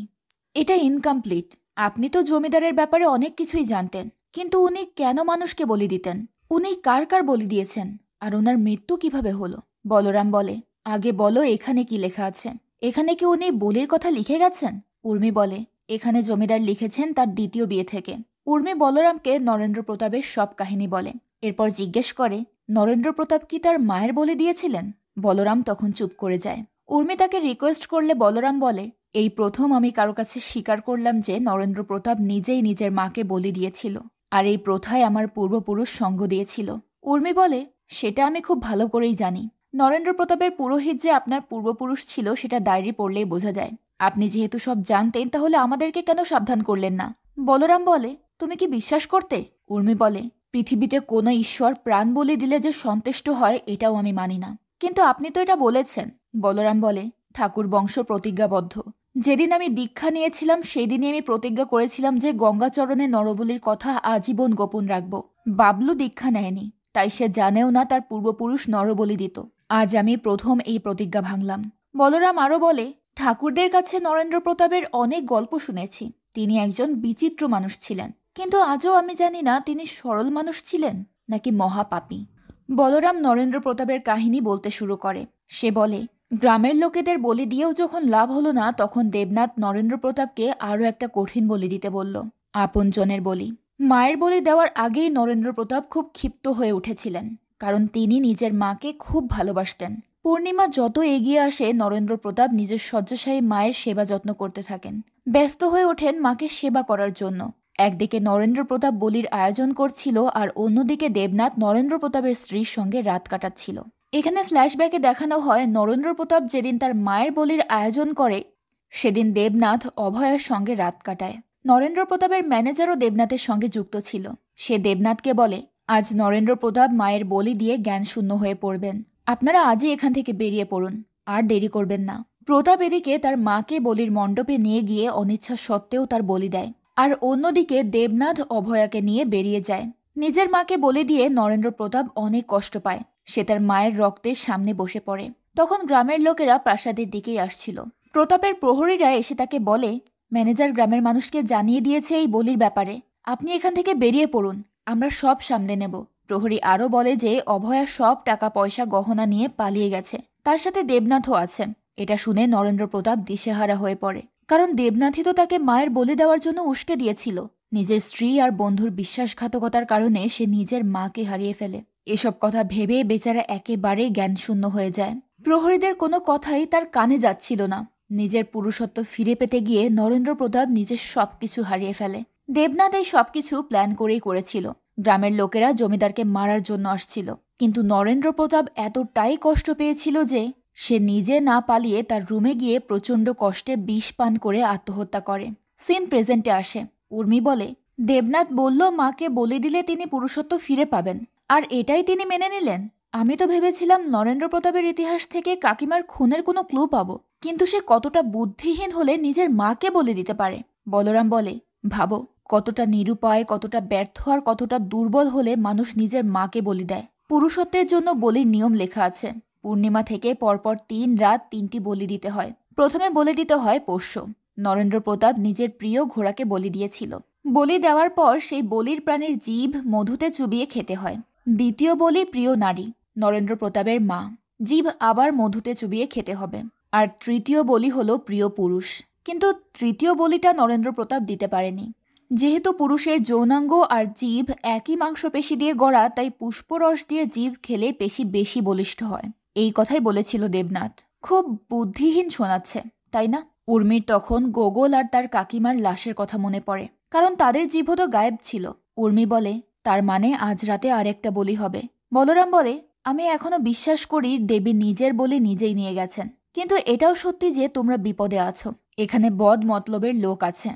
এটা ইনকমপ্লিট। আপনি তো জমিদারের ব্যাপারে অনেক কিছুই জানতেন, কিন্তু উনি কেন মানুষকে বলি দিতেন? উনি কার কার বলি দিয়েছেন, আর ওনার মৃত্যু কিভাবে হলো? বলরাম বলে, আগে বলো এখানে কি লেখা আছে? এখানে কি উনি বলির কথা লিখে গেছেন? উর্মি বলে, এখানে জমিদার লিখেছেন তার দ্বিতীয় বিয়ে থেকে। উর্মি বলরামকে নরেন্দ্র প্রতাপের সব কাহিনী বলে। এরপর জিজ্ঞেস করে, নরেন্দ্র প্রতাপ কি তার মায়ের বলি দিয়েছিলেন? বলরাম তখন চুপ করে যায়। উর্মি তাকে রিকোয়েস্ট করলে বলরাম বলে, এই প্রথম আমি কারো কাছে স্বীকার করলাম যে নরেন্দ্র প্রতাপ নিজেই নিজের মাকে বলি দিয়েছিল, আর এই প্রথায় আমার পূর্বপুরুষ সঙ্গ দিয়েছিল। উর্মি বলে, সেটা আমি খুব ভালো করেই জানি। নরেন্দ্র প্রতাপের পুরোহিত যে আপনার পূর্বপুরুষ ছিল সেটা ডায়েরি পড়লেই বোঝা যায়। আপনি যেহেতু সব জানতেন তাহলে আমাদেরকে কেন সাবধান করলেন না? বলরাম বলে, তুমি কি বিশ্বাস করতে? উর্মি বলে, পৃথিবীতে কোনো ঈশ্বর প্রাণ বলি দিলে যে সন্তুষ্ট হয় এটাও আমি মানি না, কিন্তু আপনি তো এটা বলেছেন। বলরাম বলে, ঠাকুর বংশ প্রতিজ্ঞাবদ্ধ। যেদিন আমি দীক্ষা নিয়েছিলাম সেই দিনই আমি প্রতিজ্ঞা করেছিলাম যে গঙ্গাচরণে নরবলির কথা আজীবন গোপন রাখব। বাবলু দীক্ষা নেয়নি, তাই সে জানেও না তার পূর্বপুরুষ নরবলি দিত। আজ আমি প্রথম এই প্রতিজ্ঞা ভাঙলাম। বলরাম আরও বলে, ঠাকুরদের কাছে নরেন্দ্র প্রতাপের অনেক গল্প শুনেছি। তিনি একজন বিচিত্র মানুষ ছিলেন, কিন্তু আজও আমি জানি না তিনি সরল মানুষ ছিলেন নাকি মহাপাপী। বলরাম নরেন্দ্র প্রতাপের কাহিনী বলতে শুরু করে। সে বলে, গ্রামের লোকেদের বলি দিয়েও যখন লাভ হলো না তখন দেবনাথ নরেন্দ্র প্রতাপকে আরও একটা কঠিন বলি দিতে বলল, আপনজনের বলি। মায়ের বলি দেওয়ার আগেই নরেন্দ্র প্রতাপ খুব ক্ষিপ্ত হয়ে উঠেছিলেন, কারণ তিনি নিজের মাকে খুব ভালোবাসতেন। পূর্ণিমা যত এগিয়ে আসে নরেন্দ্র প্রতাপ নিজের শয্যাশায়ী মায়ের সেবা যত্ন করতে থাকেন। ব্যস্ত হয়ে ওঠেন মাকে সেবা করার জন্য। একদিকে নরেন্দ্র প্রতাপ বলির আয়োজন করছিল আর অন্যদিকে দেবনাথ নরেন্দ্র প্রতাপের স্ত্রীর সঙ্গে রাত কাটাচ্ছিল। এখানে ফ্ল্যাশব্যাকে দেখানো হয় নরেন্দ্র প্রতাপ যেদিন তার মায়ের বলির আয়োজন করে সেদিন দেবনাথ অভয়ার সঙ্গে রাত কাটায়। নরেন্দ্র প্রতাপের ম্যানেজারও দেবনাথের সঙ্গে যুক্ত ছিল। সে দেবনাথকে বলে, আজ নরেন্দ্র প্রতাপ মায়ের বলি দিয়ে জ্ঞানশূন্য হয়ে পড়বেন। আপনারা আজই এখান থেকে বেরিয়ে পড়ুন, আর দেরি করবেন না। প্রতাপ এদিকে তার মাকে বলির মণ্ডপে নিয়ে গিয়ে অনিচ্ছা সত্ত্বেও তার বলি দেয়, আর অন্যদিকে দেবনাথ অভয়াকে নিয়ে বেরিয়ে যায়। নিজের মাকে বলি দিয়ে নরেন্দ্র প্রতাপ অনেক কষ্ট পায়। সে তার মায়ের রক্তের সামনে বসে পড়ে। তখন গ্রামের লোকেরা প্রাসাদের দিকেই আসছিল। প্রতাপের প্রহরীরা এসে তাকে বলে, ম্যানেজার গ্রামের মানুষকে জানিয়ে দিয়েছে এই বলির ব্যাপারে। আপনি এখান থেকে বেরিয়ে পড়ুন, আমরা সব সামলে নেব। প্রহরী আরও বলে যে অভয়া সব টাকা পয়সা গহনা নিয়ে পালিয়ে গেছে, তার সাথে দেবনাথও আছে। এটা শুনে নরেন্দ্র প্রতাপ দিশেহারা হয়ে পড়ে, কারণ দেবনাথই তো তাকে মায়ের বলি দেওয়ার জন্য উস্কে দিয়েছিল। নিজের স্ত্রী আর বন্ধুর বিশ্বাসঘাতকতার কারণে সে নিজের মাকে হারিয়ে ফেলে। এসব কথা ভেবে বেচারা একেবারে জ্ঞানশূন্য হয়ে যায়। প্রহরীদের কোনো কথাই তার কানে যাচ্ছিল না। নিজের পুরুষত্ব ফিরে পেতে গিয়ে নরেন্দ্র প্রতাপ নিজের সবকিছু হারিয়ে ফেলে। দেবনাথ এই সবকিছু প্ল্যান করেই করেছিল। গ্রামের লোকেরা জমিদারকে মারার জন্য আসছিল, কিন্তু নরেন্দ্র প্রতাপ এতটাই কষ্ট পেয়েছিল যে সে নিজে না পালিয়ে তার রুমে গিয়ে প্রচণ্ড কষ্টে বিষ পান করে আত্মহত্যা করে। সিন প্রেজেন্টে আসে। উর্মি বলে, দেবনাথ বলল মাকে বলে দিলে তিনি পুরুষত্ব ফিরে পাবেন, আর এটাই তিনি মেনে নিলেন। আমি তো ভেবেছিলাম নরেন্দ্র প্রতাপের ইতিহাস থেকে কাকিমার খুনের কোনো ক্লু পাবো, কিন্তু সে কতটা বুদ্ধিহীন হলে নিজের মাকে বলে দিতে পারে। বলরাম বলে, ভাবো কতটা নিরুপায়, কতটা ব্যর্থ আর কতটা দুর্বল হলে মানুষ নিজের মাকে বলি দেয়। পুরুষত্বের জন্য বলির নিয়ম লেখা আছে। পূর্ণিমা থেকে পরপর 3 রাত 3টি বলি দিতে হয়। প্রথমে বলি দিতে হয় পোষ্য। নরেন্দ্র প্রতাপ নিজের প্রিয় ঘোড়াকে বলি দিয়েছিল। বলি দেওয়ার পর সেই বলির প্রাণীর জিভ মধুতে চুবিয়ে খেতে হয়। দ্বিতীয় বলি প্রিয় নারী, নরেন্দ্র প্রতাপের মা, জিভ আবার মধুতে চুবিয়ে খেতে হবে। আর তৃতীয় বলি হলো প্রিয় পুরুষ। কিন্তু তৃতীয় বলিটা নরেন্দ্র প্রতাপ দিতে পারেনি। যেহেতু পুরুষের যৌনাঙ্গ আর জিভ একই মাংসপেশি দিয়ে গড়া, তাই পুষ্পরস দিয়ে জিভ খেলে পেশি বেশি বলিষ্ঠ হয়। এই কথাই বলেছিল দেবনাথ। খুব বুদ্ধিহীন শোনাচ্ছে, তাই না? উর্মির তখন গোগল আর তার কাকিমার লাশের কথা মনে পড়ে, কারণ তাদের জিভ তো গায়েব ছিল। উর্মি বলে, তার মানে আজ রাতে আরেকটা বলি হবে। বলরাম বলে, আমি এখনো বিশ্বাস করি দেবী নিজের বলি নিজেই নিয়ে গেছেন, কিন্তু এটাও সত্যি যে তোমরা বিপদে আছো। এখানে বদ মতলবের লোক আছে।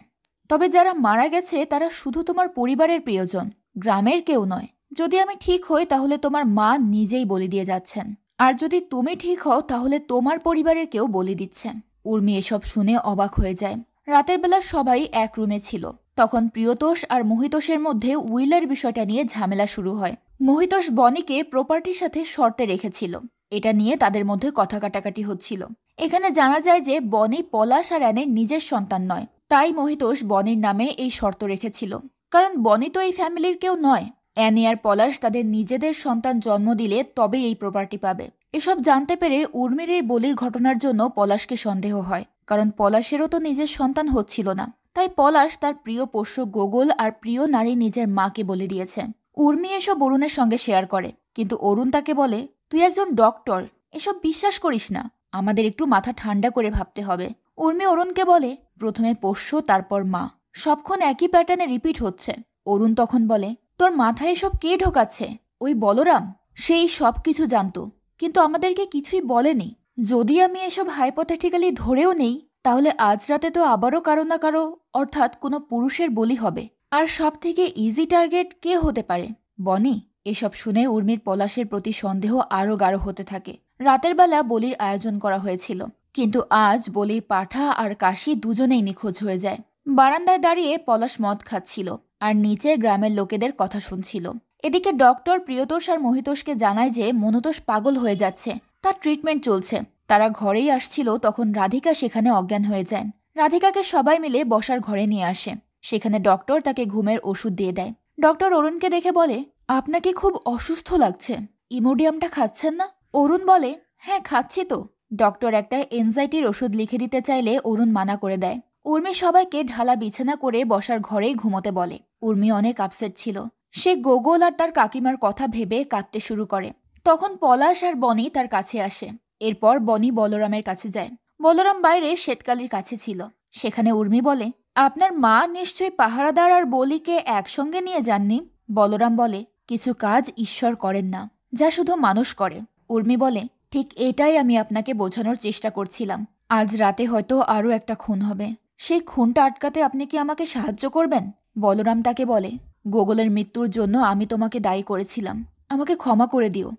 তবে যারা মারা গেছে তারা শুধু তোমার পরিবারের প্রিয়জন, গ্রামের কেউ নয়। যদি আমি ঠিক হই তাহলে তোমার মা নিজেই বলি দিয়ে যাচ্ছেন, আর যদি তুমি ঠিক হও তাহলে তোমার পরিবারের কেউ বলি দিচ্ছেন। উর্মি এসব শুনে অবাক হয়ে যায়। রাতের বেলা সবাই এক রুমে ছিল। তখন প্রিয়তোষ আর মহিতোষের মধ্যে উইলের বিষয়টা নিয়ে ঝামেলা শুরু হয়। মহিতোষ বনিকে প্রপার্টির সাথে শর্তে রেখেছিল। এটা নিয়ে তাদের মধ্যে কথা কাটাকাটি হচ্ছিল। এখানে জানা যায় যে বনি পলাশ আর অ্যানের নিজের সন্তান নয়, তাই মহিতোষ বনির নামে এই শর্ত রেখেছিল। কারণ বনি তো এই ফ্যামিলির কেউ নয়। অ্যানি আর পলাশ তাদের নিজেদের সন্তান জন্ম দিলে তবে এই প্রপার্টি পাবে। এসব জানতে পেরে উর্মির এই বলির ঘটনার জন্য পলাশকে সন্দেহ হয়, কারণ পলাশেরও তো নিজের সন্তান হচ্ছিল না। তাই পলাশ তার প্রিয় পোষ্য গোগল আর প্রিয় নারী নিজের মাকে বলে দিয়েছে। উর্মি এসব অরুণের সঙ্গে শেয়ার করে, কিন্তু অরুণ তাকে বলে, তুই একজন ডক্টর, এসব বিশ্বাস করিস না, আমাদের একটু মাথা ঠান্ডা করে ভাবতে হবে। উর্মি অরুণকে বলে, প্রথমে পোষ্য তারপর মা, সবক্ষণ একই প্যাটার্নে রিপিট হচ্ছে। অরুণ তখন বলে, তোর মাথায় এসব কে ঢোকাচ্ছে? ওই বলরাম, সেই সব কিছু জানতো, কিন্তু আমাদেরকে কিছুই বলেনি। যদি আমি এসব হাইপোথেটিক্যালি ধরেও নেই, তাহলে আজ রাতে তো আবারও কারো না কারো, অর্থাৎ কোনো পুরুষের বলি হবে। আর সব থেকে ইজি টার্গেট কে হতে পারে? বনি। এসব শুনে উর্মির পলাশের প্রতি সন্দেহ আরও গাঢ় হতে থাকে। রাতের বেলা বলির আয়োজন করা হয়েছিল, কিন্তু আজ বলির পাঠা আর কাশি দুজনেই নিখোঁজ হয়ে যায়। বারান্দায় দাঁড়িয়ে পলাশ মদ খাচ্ছিল আর নিচে গ্রামের লোকেদের কথা শুনছিল। এদিকে ডক্টর প্রিয়তোষ আর মহিতোষকে জানায় যে মনতোষ পাগল হয়ে যাচ্ছে, তার ট্রিটমেন্ট চলছে। তারা ঘরেই আসছিল তখন রাধিকা সেখানে অজ্ঞান হয়ে যায়। রাধিকাকে সবাই মিলে বসার ঘরে নিয়ে আসে। সেখানে ডক্টর তাকে ঘুমের ওষুধ দিয়ে দেয়। ডক্টর অরুণকে দেখে বলে, আপনাকে খুব অসুস্থ লাগছে, ইমোডিয়ামটা খাচ্ছেন না? অরুণ বলে, হ্যাঁ খাচ্ছি তো। ডক্টর একটা এনজাইটির ওষুধ লিখে দিতে চাইলে অরুণ মানা করে দেয়। উর্মি সবাইকে ঢালা বিছানা করে বসার ঘরেই ঘুমোতে বলে। উর্মি অনেক আপসেট ছিল। সে গোগল আর তার কাকিমার কথা ভেবে কাঁদতে শুরু করে। তখন পলাশ আর বনি তার কাছে আসে। এরপর বনি বলরামের কাছে যায়। বলরাম বাইরে শ্বেতকালীর কাছে ছিল। সেখানে উর্মি বলে, আপনার মা নিশ্চয়ই পাহারাদার আর বলিকে একসঙ্গে নিয়ে যাননি? বলরাম বলে, কিছু কাজ ঈশ্বর করেন না, যা শুধু মানুষ করে। উর্মি বলে, ঠিক এটাই আমি আপনাকে বোঝানোর চেষ্টা করছিলাম। আজ রাতে হয়তো আরও একটা খুন হবে। সেই খুনটা আটকাতে আপনি কি আমাকে সাহায্য করবেন? বলরাম তাকে বলে, গোগলের মৃত্যুর জন্য আমি তোমাকে দায়ী করেছিলাম, আমাকে ক্ষমা করে দিও।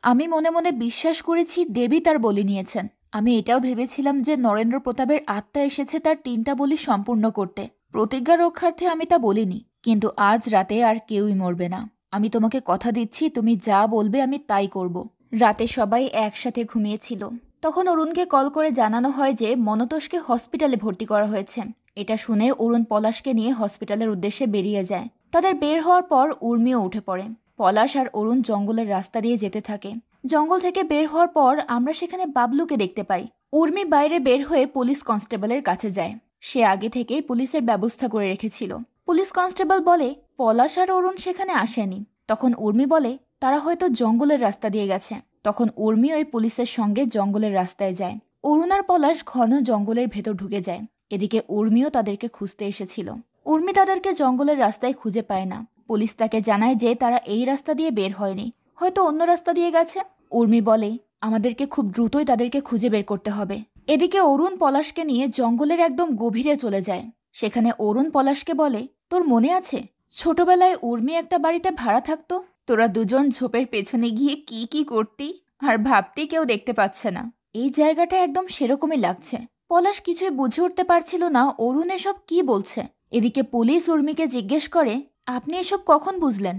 আমি মনে মনে বিশ্বাস করেছি দেবী তার বলি নিয়েছেন। আমি এটাও ভেবেছিলাম যে নরেন্দ্র প্রতাপের আত্মা এসেছে তার 3টা বলি সম্পূর্ণ করতে। প্রতিজ্ঞা রক্ষার্থে আমি তা বলিনি, কিন্তু আজ রাতে আর কেউই মরবে না। আমি তোমাকে কথা দিচ্ছি, তুমি যা বলবে আমি তাই করব। রাতে সবাই একসাথে ঘুমিয়েছিল। তখন অরুণকে কল করে জানানো হয় যে মনতোষকে হসপিটালে ভর্তি করা হয়েছে। এটা শুনে অরুণ পলাশকে নিয়ে হসপিটালের উদ্দেশ্যে বেরিয়ে যায়। তাদের বের হওয়ার পর উর্মিও উঠে পড়ে। পলাশ আর অরুণ জঙ্গলের রাস্তা দিয়ে যেতে থাকে। জঙ্গল থেকে বের হওয়ার পর আমরা সেখানে বাবলুকে দেখতে পাই। উর্মি বাইরে বের হয়ে পুলিশ কনস্টেবলের কাছে যায়। সে আগে থেকেই পুলিশের ব্যবস্থা করে রেখেছিল। পুলিশ কনস্টেবল বলে পলাশ আর অরুণ সেখানে আসেনি। তখন উর্মি বলে তারা হয়তো জঙ্গলের রাস্তা দিয়ে গেছে। তখন উর্মি ওই পুলিশের সঙ্গে জঙ্গলের রাস্তায় যায়। অরুণ আর পলাশ ঘন জঙ্গলের ভেতর ঢুকে যায়। এদিকে উর্মিও তাদেরকে খুঁজতে এসেছিল। উর্মি তাদেরকে জঙ্গলের রাস্তায় খুঁজে পায় না। পুলিশ তাকে জানায় যে তারা এই রাস্তা দিয়ে বের হয়নি, হয়তো অন্য রাস্তা দিয়ে গেছে। উর্মি বলে আমাদেরকে খুব দ্রুতই তাদেরকে খুঁজে বের করতে হবে। এদিকে অরুণ পলাশকে নিয়ে জঙ্গলের একদম গভীরে চলে যায়। সেখানে অরুণ পলাশকে বলে তোর মনে আছে ছোটবেলায় উর্মি একটা বাড়িতে ভাড়া থাকতো? তোরা দুজন ঝোপের পেছনে গিয়ে কি কি করতি আর ভাবতি কেউ দেখতে পাচ্ছে না। এই জায়গাটা একদম সেরকমই লাগছে। পলাশ কিছুই বুঝে উঠতে পারছিল না অরুণ এসব কি বলছে। এদিকে পুলিশ উর্মিকে জিজ্ঞেস করে আপনি এসব কখন বুঝলেন?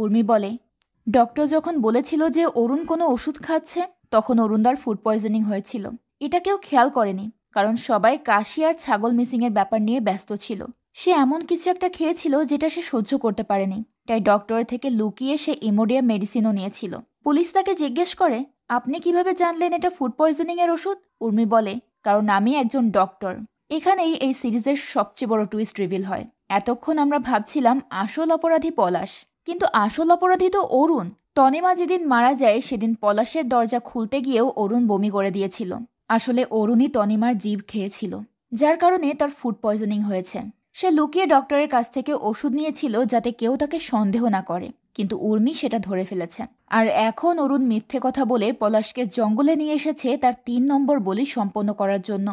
উর্মি বলে ডক্টর যখন বলেছিল যে অরুণ কোনো ওষুধ খাচ্ছে তখন অরুণদার ফুড পয়জনিং হয়েছিল। এটা কেউ খেয়াল করেনি, কারণ সবাই কাশি আর ছাগল মিসিংয়ের ব্যাপার নিয়ে ব্যস্ত ছিল। সে এমন কিছু একটা খেয়েছিল যেটা সে সহ্য করতে পারেনি, তাই ডক্টর থেকে লুকিয়ে সে ইমোডিয়াম মেডিসিনও নিয়েছিল। পুলিশ তাকে জিজ্ঞেস করে আপনি কিভাবে জানলেন এটা ফুড পয়জনিং এর ওষুধ? উর্মি বলে কারণ আমি একজন ডক্টর। এখানেই এই সিরিজের সবচেয়ে বড় টুইস্ট রিভিল হয়। এতক্ষণ আমরা ভাবছিলাম আসল অপরাধী পলাশ, কিন্তু আসল অপরাধী তো অরুণ। তনিমা যেদিন মারা যায় সেদিন পলাশের দরজা খুলতে গিয়েও অরুণ বমি করে দিয়েছিল। আসলে অরুণই তনিমার জিভ খেয়েছিল, যার কারণে তার ফুড পয়জনিং হয়েছে। সে লুকিয়ে ডক্টরের কাছ থেকে ওষুধ নিয়েছিল যাতে কেউ তাকে সন্দেহ না করে, কিন্তু উর্মি সেটা ধরে ফেলেছে। আর এখন অরুণ মিথ্যে কথা বলে পলাশকে জঙ্গলে নিয়ে এসেছে তার 3 নম্বর বলি সম্পন্ন করার জন্য।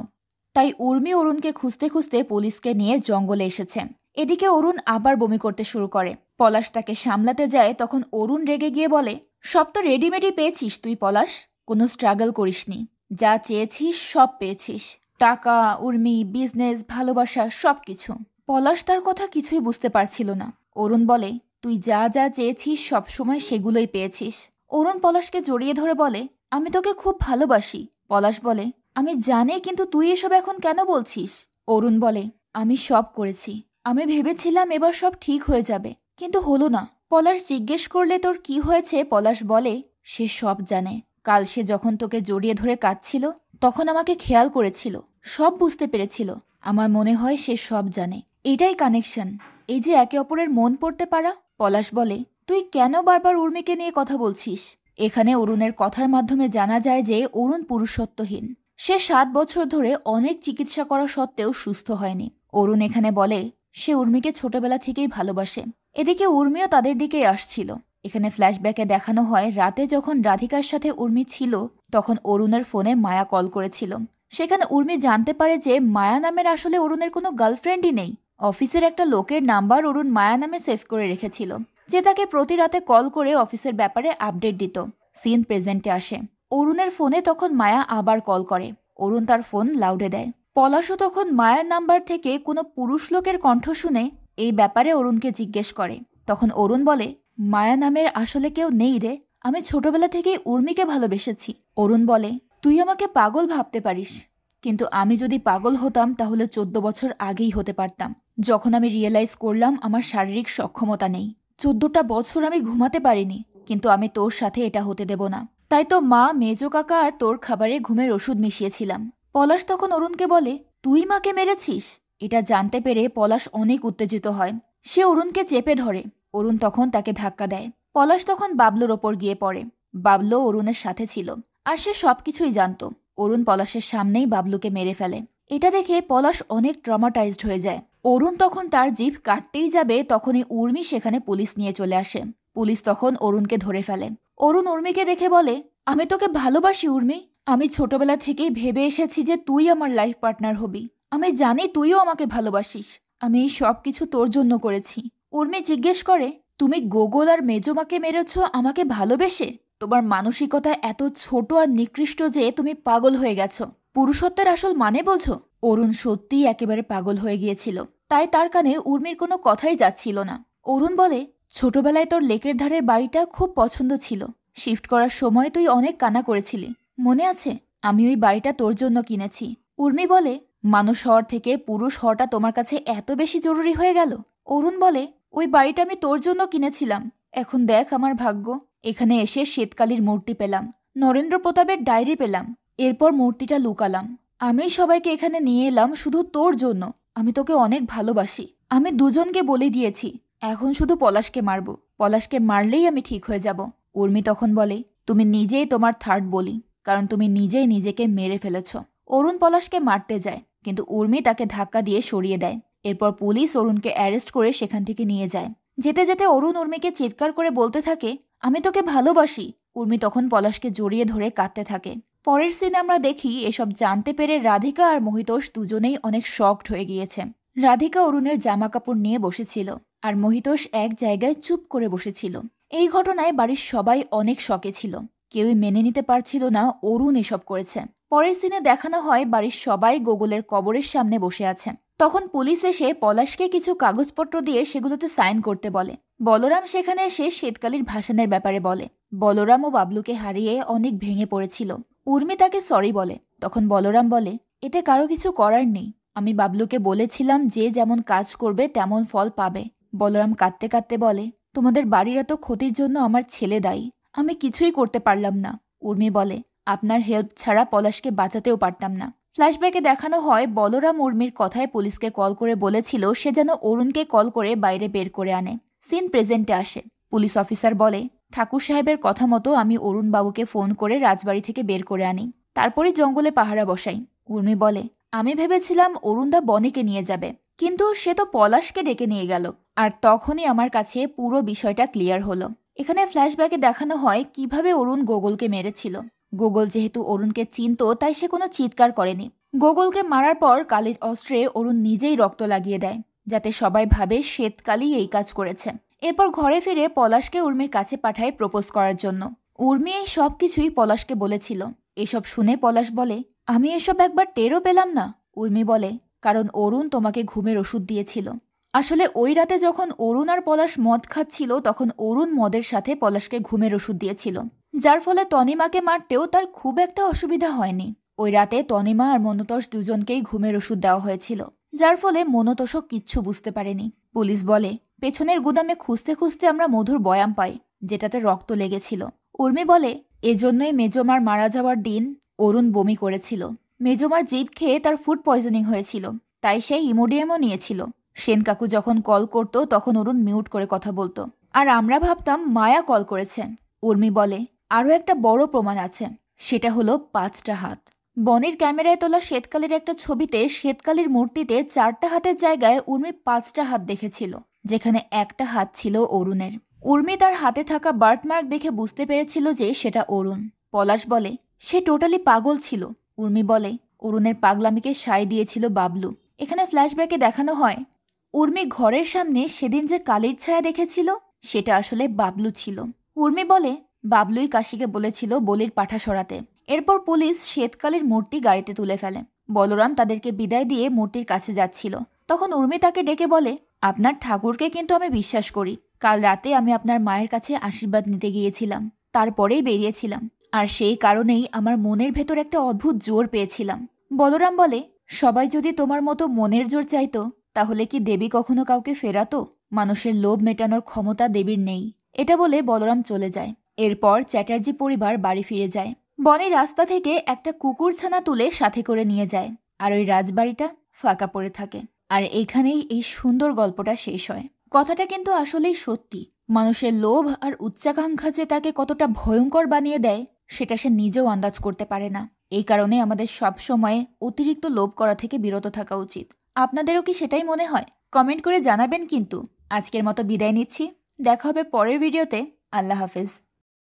তাই উর্মি অরুণকে খুঁজতে খুঁজতে পুলিশকে নিয়ে জঙ্গলে এসেছে। এদিকে অরুণ আবার বমি করতে শুরু করে। পলাশ তাকে সামলাতে যায়, তখন অরুণ রেগে গিয়ে বলে সব তো রেডিমেডই পেয়েছিস তুই পলাশ, কোনো স্ট্রাগল করিসনি। যা চেয়েছিস সব পেয়েছিস, টাকা, উর্মি, বিজনেস, ভালোবাসা, সবকিছু। পলাশ তার কথা কিছুই বুঝতে পারছিল না। অরুণ বলে তুই যা যা চেয়েছিস সবসময় সেগুলোই পেয়েছিস। অরুণ পলাশকে জড়িয়ে ধরে বলে আমি তোকে খুব ভালোবাসি। পলাশ বলে আমি জানি, কিন্তু তুই এসব এখন কেন বলছিস? অরুণ বলে আমি সব করেছি, আমি ভেবেছিলাম এবার সব ঠিক হয়ে যাবে, কিন্তু হলো না। পলাশ জিজ্ঞেস করলে তোর কি হয়েছে? পলাশ বলে সে সব জানে। কাল সে যখন তোকে জড়িয়ে ধরে কাঁদছিল তখন আমাকে খেয়াল করেছিল, সব বুঝতে পেরেছিল। আমার মনে হয় সে সব জানে। এটাই কানেকশন, এই যে একে অপরের মন পড়তে পারা। পলাশ বলে তুই কেন বারবার উর্মিকে নিয়ে কথা বলছিস? এখানে অরুণের কথার মাধ্যমে জানা যায় যে অরুণ পুরুষত্বহীন। সে 7 বছর ধরে অনেক চিকিৎসা করা সত্ত্বেও সুস্থ হয়নি। অরুণ এখানে বলে সে উর্মিকে ছোটবেলা থেকেই ভালোবাসে। এদিকে উর্মিও তাদের দিকেই আসছিল। এখানে ফ্ল্যাশব্যাকে দেখানো হয় রাতে যখন রাধিকার সাথে উর্মি ছিল তখন অরুণের ফোনে মায়া কল করেছিল। সেখানে উর্মি জানতে পারে যে মায়া নামের আসলে অরুণের কোনো গার্লফ্রেন্ডই নেই। অফিসের একটা লোকের নাম্বার অরুণ মায়া নামে সেভ করে রেখেছিল, যে তাকে প্রতি রাতে কল করে অফিসের ব্যাপারে আপডেট দিত। সিন প্রেজেন্টে আসে। অরুণের ফোনে তখন মায়া আবার কল করে। অরুণ তার ফোন লাউডে দেয়। পলাশও তখন মায়ের নাম্বার থেকে কোনো পুরুষ লোকের কণ্ঠ শুনে এই ব্যাপারে অরুণকে জিজ্ঞেস করে। তখন অরুণ বলে মায়া নামের আসলে কেউ নেই রে, আমি ছোটবেলা থেকেই উর্মিকে ভালোবেসেছি। অরুণ বলে তুই আমাকে পাগল ভাবতে পারিস, কিন্তু আমি যদি পাগল হতাম তাহলে 14 বছর আগেই হতে পারতাম। যখন আমি রিয়েলাইজ করলাম আমার শারীরিক সক্ষমতা নেই, 14টা বছর আমি ঘুমাতে পারিনি, কিন্তু আমি তোর সাথে এটা হতে দেব না। তাই তো মা, মেজো কাকা আর তোর খাবারে ঘুমের ওষুধ মিশিয়েছিলাম। পলাশ তখন অরুণকে বলে তুই মাকে মেরেছিস? এটা জানতে পেরে পলাশ অনেক উত্তেজিত হয়। সে অরুণকে চেপে ধরে। অরুণ তখন তাকে ধাক্কা দেয়। পলাশ তখন বাবলুর ওপর গিয়ে পড়ে। বাবলু অরুণের সাথে ছিল আর সে সবকিছুই জানত। অরুণ পলাশের সামনেই বাবলুকে মেরে ফেলে। এটা দেখে পলাশ অনেক ট্রমাটাইজড হয়ে যায়। অরুণ তখন তার জিভ কাটতেই যাবে তখনই উর্মি সেখানে পুলিশ নিয়ে চলে আসে। পুলিশ তখন অরুণকে ধরে ফেলে। অরুণ উর্মিকে দেখে বলে আমি তোকে ভালোবাসি উর্মি, আমি ছোটবেলা থেকেই ভেবে এসেছি যে তুই আমার লাইফ পার্টনার হবি। আমি জানি তুইও আমাকে ভালোবাসিস, আমি এই সব কিছু তোর জন্য করেছি। উর্মি জিজ্ঞেস করে তুমি গোগল আর মেজমাকে মেরেছ আমাকে ভালোবেসে? তোমার মানসিকতা এত ছোট আর নিকৃষ্ট যে তুমি পাগল হয়ে গেছো। পুরুষত্বের আসল মানে বোঝো? অরুণ সত্যিই একেবারে পাগল হয়ে গিয়েছিল, তাই তার কানে উর্মির কোনো কথাই যাচ্ছিল না। অরুণ বলে ছোটবেলায় তোর লেকের ধারের বাড়িটা খুব পছন্দ ছিল, শিফট করার সময় তুই অনেক কান্না করেছিলি, মনে আছে? আমি ওই বাড়িটা তোর জন্য কিনেছি। উর্মি বলে মানুষ হওয়ার থেকে পুরুষ হওয়াটা তোমার কাছে এত বেশি জরুরি হয়ে গেল? অরুণ বলে ওই বাড়িটা আমি তোর জন্য কিনেছিলাম, এখন দেখ আমার ভাগ্য, এখানে এসে শ্বেতকালীর মূর্তি পেলাম, নরেন্দ্র প্রতাপের ডায়েরি পেলাম, এরপর মূর্তিটা লুকালাম। আমি সবাইকে এখানে নিয়ে এলাম শুধু তোর জন্য। আমি তোকে অনেক ভালোবাসি। আমি দুজনকে বলে দিয়েছি, এখন শুধু পলাশকে মারব। পলাশকে মারলেই আমি ঠিক হয়ে যাব। উর্মি তখন বলে, তুমি নিজেই তোমার থার্ড বলি, কারণ তুমি নিজেই নিজেকে মেরে ফেলেছ। অরুণ পলাশকে মারতে যায়, কিন্তু উর্মি তাকে ধাক্কা দিয়ে সরিয়ে দেয়। এরপর পুলিশ অরুণকে অ্যারেস্ট করে সেখান থেকে নিয়ে যায়। যেতে যেতে অরুণ উর্মিকে চিৎকার করে বলতে থাকে, আমি তোকে ভালোবাসি। উর্মি তখন পলাশকে জড়িয়ে ধরে কাঁদতে থাকে। পরের সিনে আমরা দেখি এসব জানতে পেরে রাধিকা আর মহিতোষ দুজনেই অনেক শকড হয়ে গিয়েছে। রাধিকা অরুণের জামা কাপড় নিয়ে বসেছিল, আর মহিতোষ এক জায়গায় চুপ করে বসেছিল। এই ঘটনায় বাড়ির সবাই অনেক শকে ছিল। কেউই মেনে নিতে পারছিল না অরুণ এসব করেছে। পরের সিনে দেখানো হয় বাড়ির সবাই গোগলের কবরের সামনে বসে আছে। তখন পুলিশ এসে পলাশকে কিছু কাগজপত্র দিয়ে সেগুলোতে সাইন করতে বলে। বলরাম সেখানে এসে শ্বেতকালীর ভাসানের ব্যাপারে বলে। বলরাম ও বাবলুকে হারিয়ে অনেক ভেঙে পড়েছিল। উর্মি তাকে সরি বলে। তখন বলরাম বলে, এতে কারো কিছু করার নেই। আমি বাবলুকে বলেছিলাম যে যেমন কাজ করবে তেমন ফল পাবে। বলরাম কাঁদতে কাঁদতে বলে, তোমাদের বাড়ির এত ক্ষতির জন্য আমার ছেলে দায়ী। আমি কিছুই করতে পারলাম না। উর্মি বলে, আপনার হেল্প ছাড়া পলাশকে বাঁচাতেও পারতাম না। ফ্ল্যাশব্যাকে দেখানো হয় বলরাম উর্মির কথায় পুলিশকে কল করে বলেছিল সে যেন অরুণকে কল করে বাইরে বের করে আনে। সিন প্রেজেন্টে আসে। পুলিশ অফিসার বলে, ঠাকুর সাহেবের কথা মতো আমি অরুণ বাবুকে ফোন করে রাজবাড়ি থেকে বের করে আনি, তারপরে জঙ্গলে পাহারা বসাই। উর্মি বলে, আমি ভেবেছিলাম অরুণদা বনিকে নিয়ে যাবে, কিন্তু সে তো পলাশকে ডেকে নিয়ে গেল। আর তখনই আমার কাছে পুরো বিষয়টা ক্লিয়ার হলো। এখানে ফ্ল্যাশব্যাকে দেখানো হয় কিভাবে অরুণ গোগলকে মেরেছিল। গোগল যেহেতু অরুণকে চিনত, তাই সে কোনো চিৎকার করেনি। গোগলকে মারার পর কালীর অস্ত্রে অরুণ নিজেই রক্ত লাগিয়ে দেয়, যাতে সবাই ভাবে শ্বেতকালী এই কাজ করেছে। এরপর ঘরে ফিরে পলাশকে উর্মির কাছে পাঠায় প্রপোজ করার জন্য। উর্মি এই সব কিছুই পলাশকে বলেছিল। এসব শুনে পলাশ বলে, আমি এসব একবার টেরও পেলাম না। উর্মি বলে, কারণ অরুণ তোমাকে ঘুমের ওষুধ দিয়েছিল। আসলে ওই রাতে যখন অরুণ আর পলাশ মদ খাচ্ছিল, তখন অরুণ মদের সাথে পলাশকে ঘুমের ওষুধ দিয়েছিল, যার ফলে তনিমাকে মারতেও তার খুব একটা অসুবিধা হয়নি। ওই রাতে তনিমা আর মনতোষ দুজনকেই ঘুমের ওষুধ দেওয়া হয়েছিল, যার ফলে মনতোষও কিচ্ছু বুঝতে পারেনি। পুলিশ বলে, পেছনের গুদামে খুঁজতে খুঁজতে আমরা মধুর বয়াম পাই, যেটাতে রক্ত লেগেছিল। উর্মি বলে, এজন্যই মেজমার মারা যাওয়ার দিন অরুণ বমি করেছিল। মেজমার জিভ খেয়ে তার ফুড পয়জনিং হয়েছিল, তাই সেই ইমোডিয়ামও নিয়েছিল। সেন কাকু যখন কল করতো তখন অরুণ মিউট করে কথা বলতো, আর আমরা ভাবতাম মায়া কল করেছে। উর্মি বলে, আরও একটা বড় প্রমাণ আছে, সেটা হলো 5টা হাত। বনের ক্যামেরায় তোলা শ্বেতকালীর একটা ছবিতে শ্বেতকালীর মূর্তিতে 4টা হাতের জায়গায় উর্মি 5টা হাত দেখেছিল, যেখানে একটা হাত ছিল অরুণের। উর্মি তার হাতে থাকা বার্থমার্ক দেখে বুঝতে পেরেছিল যে সেটা অরুণ। পলাশ বলে, সে টোটালি পাগল ছিল। উর্মি বলে, অরুণের পাগলামিকে সায় দিয়েছিল বাবলু। এখানে ফ্ল্যাশব্যাকে দেখানো হয় উর্মি ঘরের সামনে সেদিন যে কালির ছায়া দেখেছিল সেটা আসলে বাবলু ছিল। উর্মি বলে, বাবলুই কাশিকে বলেছিল বলির পাঠা সরাতে। এরপর পুলিশ শ্বেতকালীর মূর্তি গাড়িতে তুলে ফেলে। বলরাম তাদেরকে বিদায় দিয়ে মূর্তির কাছে যাচ্ছিল। তখন উর্মি তাকে ডেকে বলে, আপনার ঠাকুরকে কিন্তু আমি বিশ্বাস করি। কাল রাতে আমি আপনার মায়ের কাছে আশীর্বাদ নিতে গিয়েছিলাম, তারপরেই বেরিয়েছিলাম, আর সেই কারণেই আমার মনের ভেতর একটা অদ্ভুত জোর পেয়েছিলাম। বলরাম বলে, সবাই যদি তোমার মতো মনের জোর চাইতো, তাহলে কি দেবী কখনো কাউকে ফেরাতো? মানুষের লোভ মেটানোর ক্ষমতা দেবীর নেই। এটা বলে বলরাম চলে যায়। এরপর চ্যাটার্জি পরিবার বাড়ি ফিরে যায়। বনি রাস্তা থেকে একটা কুকুরছানা তুলে সাথে করে নিয়ে যায়, আর ওই রাজবাড়িটা ফাঁকা পড়ে থাকে। আর এখানেই এই সুন্দর গল্পটা শেষ হয়। কথাটা কিন্তু আসলেই সত্যি। মানুষের লোভ আর উচ্চাকাঙ্ক্ষা যে তাকে কতটা ভয়ঙ্কর বানিয়ে দেয়, সেটা সে নিজেও আন্দাজ করতে পারে না। এই কারণে আমাদের সব সময় অতিরিক্ত লোভ করা থেকে বিরত থাকা উচিত। আপনাদেরও কি সেটাই মনে হয়? কমেন্ট করে জানাবেন কিন্তু। আজকের মতো বিদায় নিচ্ছি। দেখা হবে পরের ভিডিওতে। আল্লাহ হাফেজ।